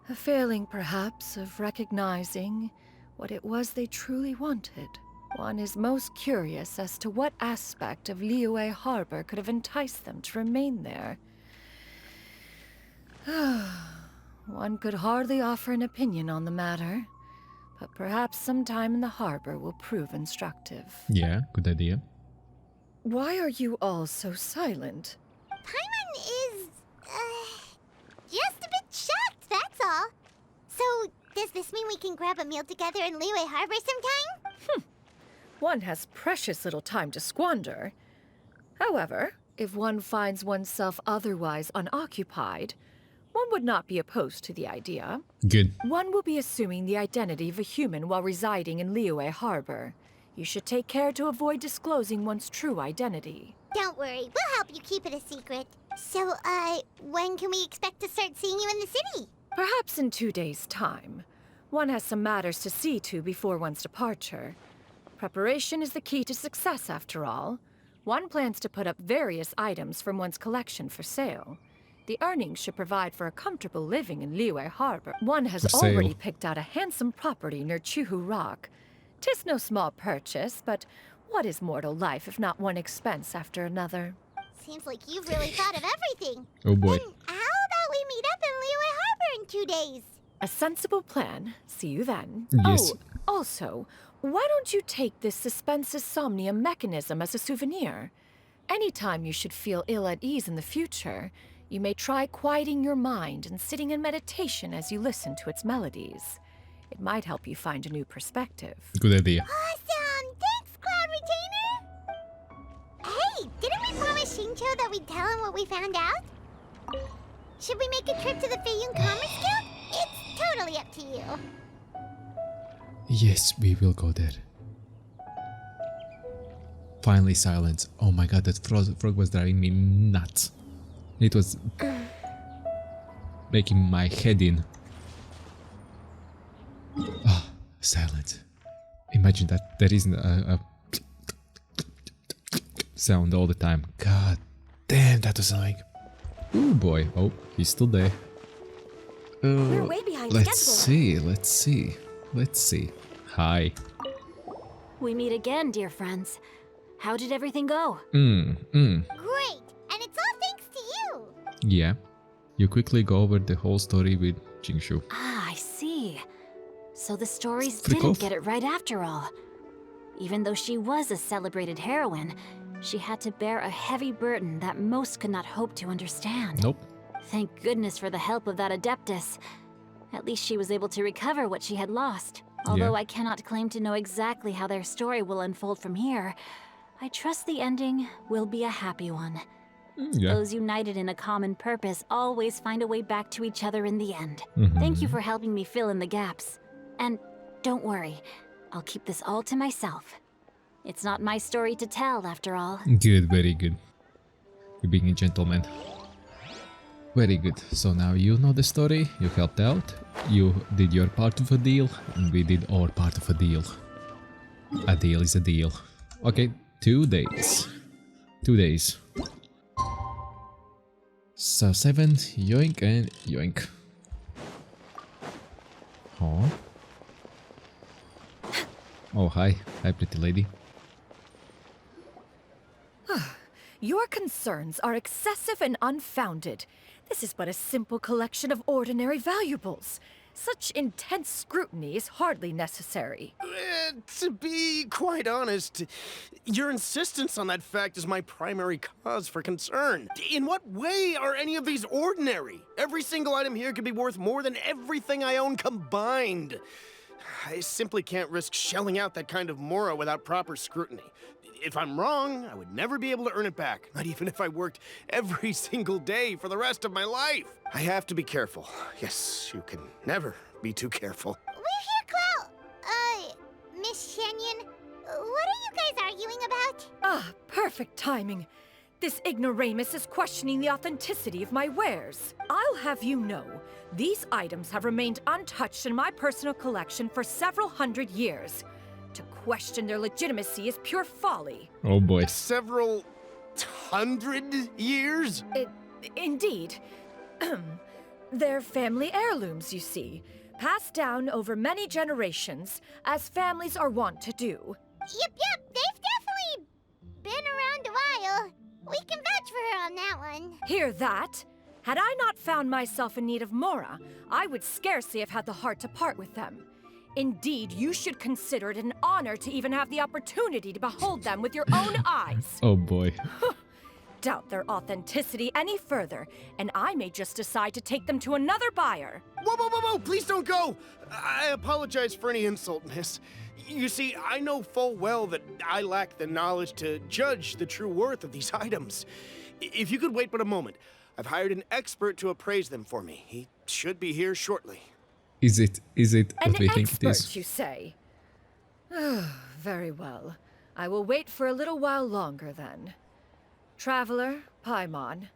A failing, perhaps, of recognizing what it was they truly wanted. One is most curious as to what aspect of Liyue Harbor could have enticed them to remain there. One could hardly offer an opinion on the matter, but perhaps some time in the harbor will prove instructive. Yeah, good idea. Why are you all so silent? Paimon is, just a bit shocked, that's all. So, does this mean we can grab a meal together in Liyue Harbor sometime? One has precious little time to squander. However, if one finds oneself otherwise unoccupied, one would not be opposed to the idea. Good. One will be assuming the identity of a human while residing in Liyue Harbor. You should take care to avoid disclosing one's true identity. Don't worry, we'll help you keep it a secret. So, when can we expect to start seeing you in the city? Perhaps in 2 days' time. One has some matters to see to before one's departure. Preparation is the key to success, after all. One plans to put up various items from one's collection for sale. The earnings should provide for a comfortable living in Liyue Harbor. One has already picked out a handsome property near Chuhu Rock. 'Tis no small purchase, but what is mortal life if not one expense after another? Seems like you've really thought of everything. Oh boy. Then how about we meet up in Liyue Harbor in 2 days? A sensible plan. See you then. Yes. Oh, also, why don't you take this suspense insomnia mechanism as a souvenir? Anytime you should feel ill at ease in the future, you may try quieting your mind and sitting in meditation as you listen to its melodies. It might help you find a new perspective. Good idea. Awesome! Thanks, Cloud Retainer! Hey, didn't we promise Shincho that we'd tell him what we found out? Should we make a trip to the Feiyun Commerce Guild? It's totally up to you. Yes, we will go there. Finally silence. Oh my god, that frog was driving me nuts. It was making my head in. Ah, silence. Imagine that there isn't a sound all the time. God damn, that was annoying. Oh boy. Oh, he's still there. We're way behind Let's see. Hi. We meet again, dear friends. How did everything go? Great! And it's all thanks to you! Yeah. You quickly go over the whole story with Jingshu. Ah, I see. So the stories Freak didn't off. get it right after all. Even though she was a celebrated heroine, she had to bear a heavy burden that most could not hope to understand. Nope. Thank goodness for the help of that Adeptus. At least she was able to recover what she had lost. Although I cannot claim to know exactly how their story will unfold from here, I trust the ending will be a happy one. Yeah. Those united in a common purpose always find a way back to each other in the end. Thank you for helping me fill in the gaps. And don't worry, I'll keep this all to myself. It's not my story to tell, after all. Good, very good. You're being a gentleman. Very good. So now you know the story, you helped out, you did your part of a deal, and we did our part of a deal. A deal is a deal. Okay, 2 days. 2 days. So 7, yoink and yoink. Oh. Oh, hi. Hi, pretty lady. Your concerns are excessive and unfounded. This is but a simple collection of ordinary valuables. Such intense scrutiny is hardly necessary. To be quite honest, your insistence on that fact is my primary cause for concern. In what way are any of these ordinary? Every single item here could be worth more than everything I own combined. I simply can't risk shelling out that kind of mora without proper scrutiny. If I'm wrong, I would never be able to earn it back, not even if I worked every single day for the rest of my life. I have to be careful. Yes, you can never be too careful. We're here, Cloud. Miss Xianyun, what are you guys arguing about? Ah, perfect timing. This ignoramus is questioning the authenticity of my wares. I'll have you know, these items have remained untouched in my personal collection for several hundred years. To question their legitimacy is pure folly. Oh boy. Several hundred years? Indeed. They're family heirlooms, you see, passed down over many generations, as families are wont to do. Yep, they've definitely been around a while. We can vouch for her on that one. Hear that? Had I not found myself in need of mora, I would scarcely have had the heart to part with them. Indeed, you should consider it an honor to even have the opportunity to behold them with your own eyes. Oh boy. Doubt their authenticity any further, and I may just decide to take them to another buyer. Whoa, please don't go! I apologize for any insult, miss. You see, I know full well that I lack the knowledge to judge the true worth of these items. If you could wait but a moment, I've hired an expert to appraise them for me. He should be here shortly. Is it what we think it An is? expert, you say? Very well. I will wait for a little while longer, then. Traveler, Paimon,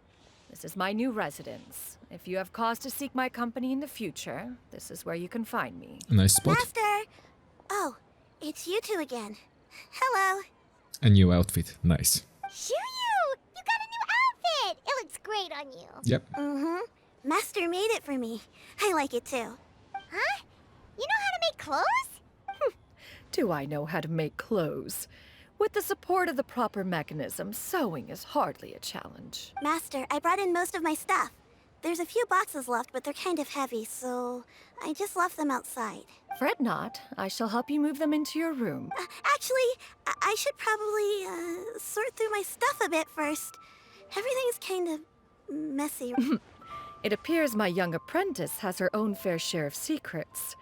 this is my new residence. If you have cause to seek my company in the future, this is where you can find me. Nice spot. Master! Oh, it's you two again. Hello. A new outfit. Nice. Xianyun! You got a new outfit! It looks great on you. Yep. Mm-hmm. Master made it for me. I like it too. Huh? You know how to make clothes? Do I know how to make clothes? With the support of the proper mechanism, sewing is hardly a challenge. Master, I brought in most of my stuff. There's a few boxes left, but they're kind of heavy, so I just left them outside. Fret not. I shall help you move them into your room. Actually, I should probably sort through my stuff a bit first. Everything's kind of messy. It appears my young apprentice has her own fair share of secrets.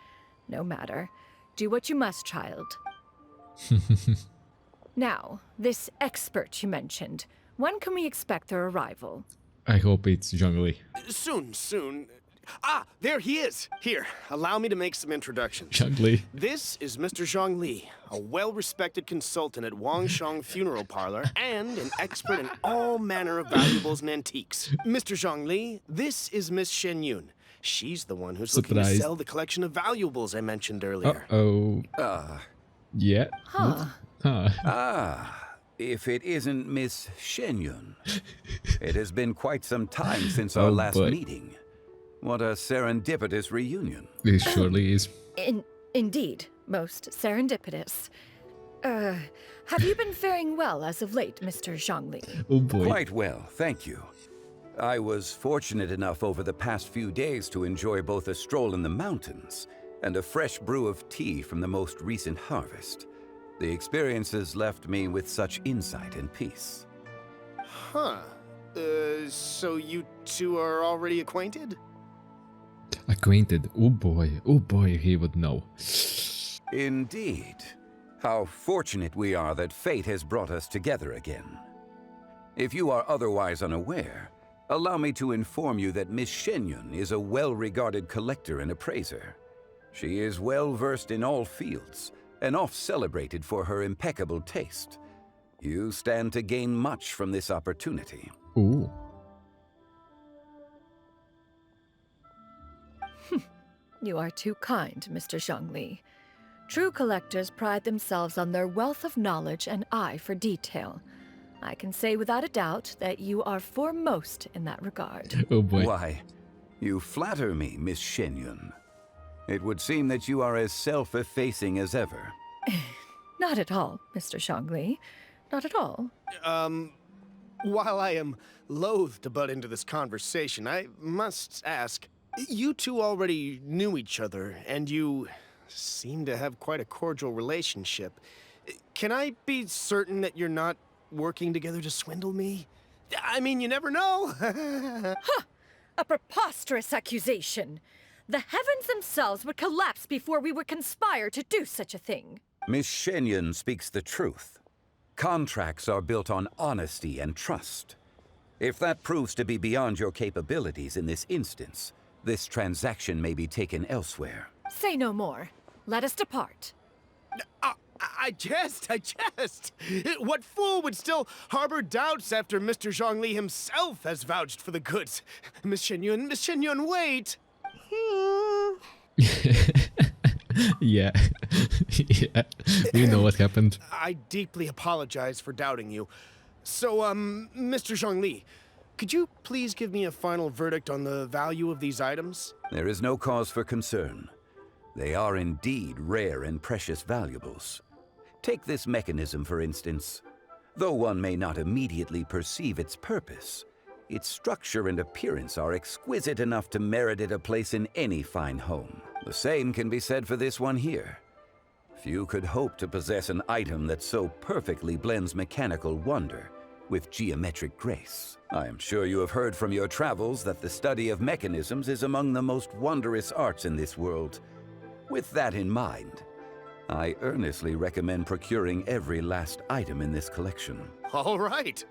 No matter. Do what you must, child. Now, this expert you mentioned, when can we expect their arrival? I hope it's Zhongli. Soon. Ah, there he is. Here, allow me to make some introductions. Zhongli. This is Mr. Zhongli, a well-respected consultant at Wangshang Funeral Parlor and an expert in all manner of valuables and antiques. Mr. Zhongli, this is Miss Xianyun. She's the one who's looking to sell the collection of valuables I mentioned earlier. Uh-oh. Yeah? Huh. If it isn't Miss Xianyun. It has been quite some time since our last meeting. What a serendipitous reunion. This surely is. Indeed, most serendipitous. Have you been faring well as of late, Mr. Zhongli? Oh boy. Quite well, thank you. I was fortunate enough over the past few days to enjoy both a stroll in the mountains and a fresh brew of tea from the most recent harvest. The experiences left me with such insight and peace. Huh. So you two are already acquainted? Acquainted. Oh boy, he would know. Indeed. How fortunate we are that fate has brought us together again. If you are otherwise unaware, allow me to inform you that Miss Xianyun is a well-regarded collector and appraiser. She is well-versed in all fields, and oft-celebrated for her impeccable taste. You stand to gain much from this opportunity. Ooh. You are too kind, Mr. Zhongli. True collectors pride themselves on their wealth of knowledge and eye for detail. I can say without a doubt that you are foremost in that regard. Oh boy. Why, you flatter me, Miss Xianyun. It would seem that you are as self-effacing as ever. Not at all, Mr. Zhongli. Not at all. While I am loath to butt into this conversation, I must ask, you two already knew each other, and you seem to have quite a cordial relationship. Can I be certain that you're not working together to swindle me? I mean, you never know. Huh! A preposterous accusation. The heavens themselves would collapse before we would conspire to do such a thing. Miss Xianyun speaks the truth. Contracts are built on honesty and trust. If that proves to be beyond your capabilities in this instance, this transaction may be taken elsewhere. Say no more. Let us depart. I jest. What fool would still harbor doubts after Mr. Zhongli himself has vouched for the goods? Miss Xianyun, wait! Yeah. Yeah. We know what happened. I deeply apologize for doubting you. So, Mr. Zhongli, could you please give me a final verdict on the value of these items? There is no cause for concern. They are indeed rare and precious valuables. Take this mechanism, for instance. Though one may not immediately perceive its purpose, its structure and appearance are exquisite enough to merit it a place in any fine home. The same can be said for this one here. Few could hope to possess an item that so perfectly blends mechanical wonder with geometric grace. I am sure you have heard from your travels that the study of mechanisms is among the most wondrous arts in this world. With that in mind, I earnestly recommend procuring every last item in this collection. All right.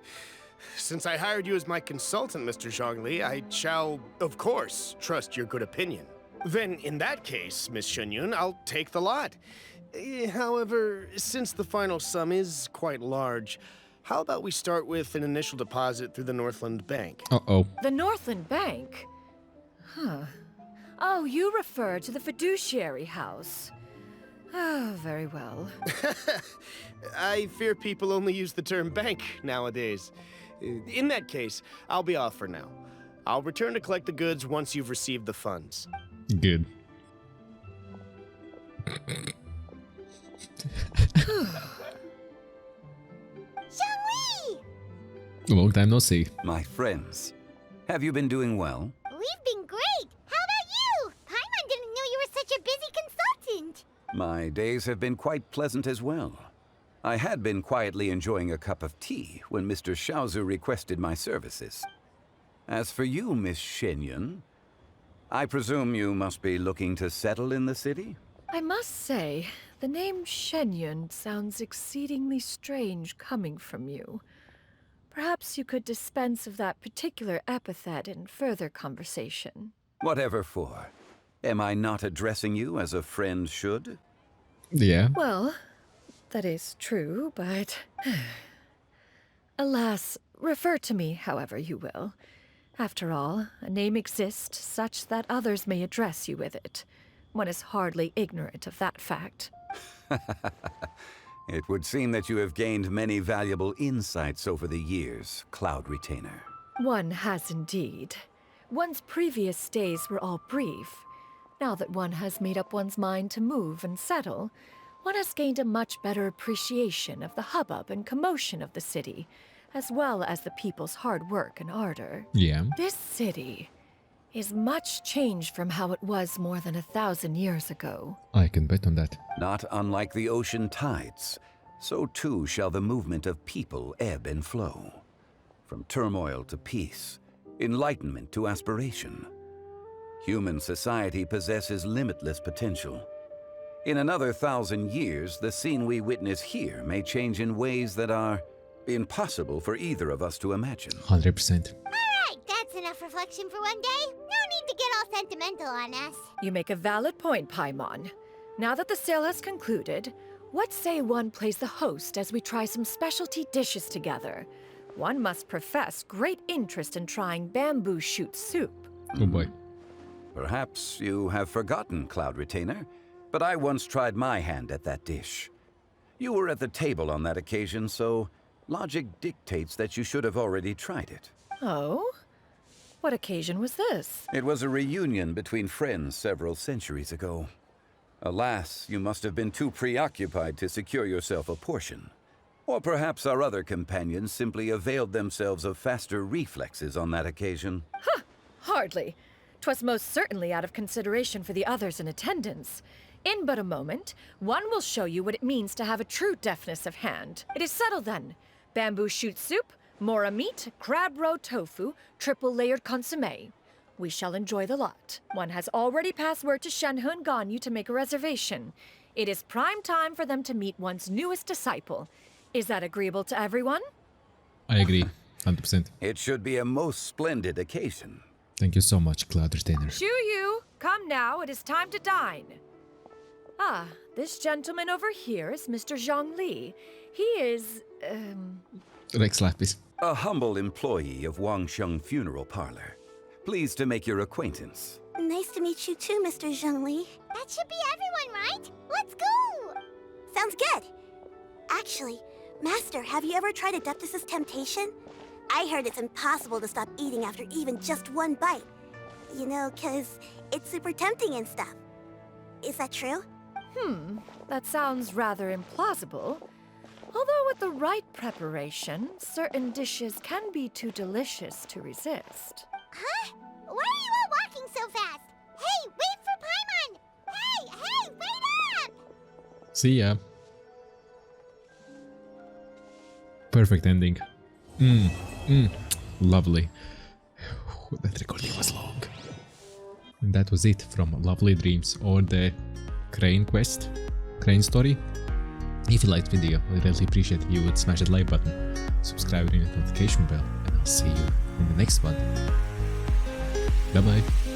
Since I hired you as my consultant, Mr. Zhongli, I shall, of course, trust your good opinion. Then, in that case, Miss Xianyun, I'll take the lot. However, since the final sum is quite large, how about we start with an initial deposit through the Northland Bank? Uh-oh. The Northland Bank? Huh. Oh, you refer to the fiduciary house. Oh, very well. I fear people only use the term bank nowadays. In that case, I'll be off for now. I'll return to collect the goods once you've received the funds. Good. Xiangli! Long time no see. My friends, have you been doing well? We've been great! How about you? Paimon didn't know you were such a busy consultant! My days have been quite pleasant as well. I had been quietly enjoying a cup of tea when Mr. Xiaozu requested my services. As for you, Miss Xianyun, I presume you must be looking to settle in the city? I must say, the name Xianyun sounds exceedingly strange coming from you. Perhaps you could dispense of that particular epithet in further conversation. Whatever for. Am I not addressing you as a friend should? Yeah. Well, that is true, but... Alas, refer to me however you will. After all, a name exists such that others may address you with it. One is hardly ignorant of that fact. It would seem that you have gained many valuable insights over the years, Cloud Retainer. One has indeed. One's previous days were all brief. Now that one has made up one's mind to move and settle, one has gained a much better appreciation of the hubbub and commotion of the city, as well as the people's hard work and ardor. Yeah. This city is much changed from how it was more than 1,000 years ago. I can bet on that. Not unlike the ocean tides, so too shall the movement of people ebb and flow. From turmoil to peace, enlightenment to aspiration. Human society possesses limitless potential. In another 1,000 years, the scene we witness here may change in ways that are impossible for either of us to imagine. 100%. Alright, that's enough reflection for one day. No need to get all sentimental on us. You make a valid point, Paimon. Now that the sale has concluded, what say one plays the host as we try some specialty dishes together? One must profess great interest in trying bamboo shoot soup. Oh boy. Perhaps you have forgotten, Cloud Retainer, but I once tried my hand at that dish. You were at the table on that occasion, so logic dictates that you should have already tried it. Oh? What occasion was this? It was a reunion between friends several centuries ago. Alas, you must have been too preoccupied to secure yourself a portion. Or perhaps our other companions simply availed themselves of faster reflexes on that occasion. Huh! Hardly. 'Twas most certainly out of consideration for the others in attendance. In but a moment, one will show you what it means to have a true deftness of hand. It is settled then. Bamboo shoot soup, mora meat, crab roe tofu, triple layered consommé. We shall enjoy the lot. One has already passed word to Xianyun and Ganyu to make a reservation. It is prime time for them to meet one's newest disciple. Is that agreeable to everyone? I agree, 100%. It should be a most splendid occasion. Thank you so much, Cloud Retainer. Yu, come now, it is time to dine. Ah, this gentleman over here is Mr. Zhongli. He is, Rex Lapis. A humble employee of Wangsheng Funeral Parlor. Pleased to make your acquaintance. Nice to meet you too, Mr. Zhongli. That should be everyone, right? Let's go! Sounds good. Actually, Master, have you ever tried Adeptus' temptation? I heard it's impossible to stop eating after even just one bite. You know, 'cause it's super tempting and stuff. Is that true? That sounds rather implausible. Although with the right preparation, certain dishes can be too delicious to resist. Huh? Why are you all walking so fast? Hey, wait for Paimon! Hey, wait up! See ya. Perfect ending. Lovely. That recording was long. And that was it from Lovely Dreams or the Crane Quest, Crane Story. If you liked the video, I'd really appreciate if you would smash that like button, subscribe and ring the notification bell, and I'll see you in the next one. Bye bye.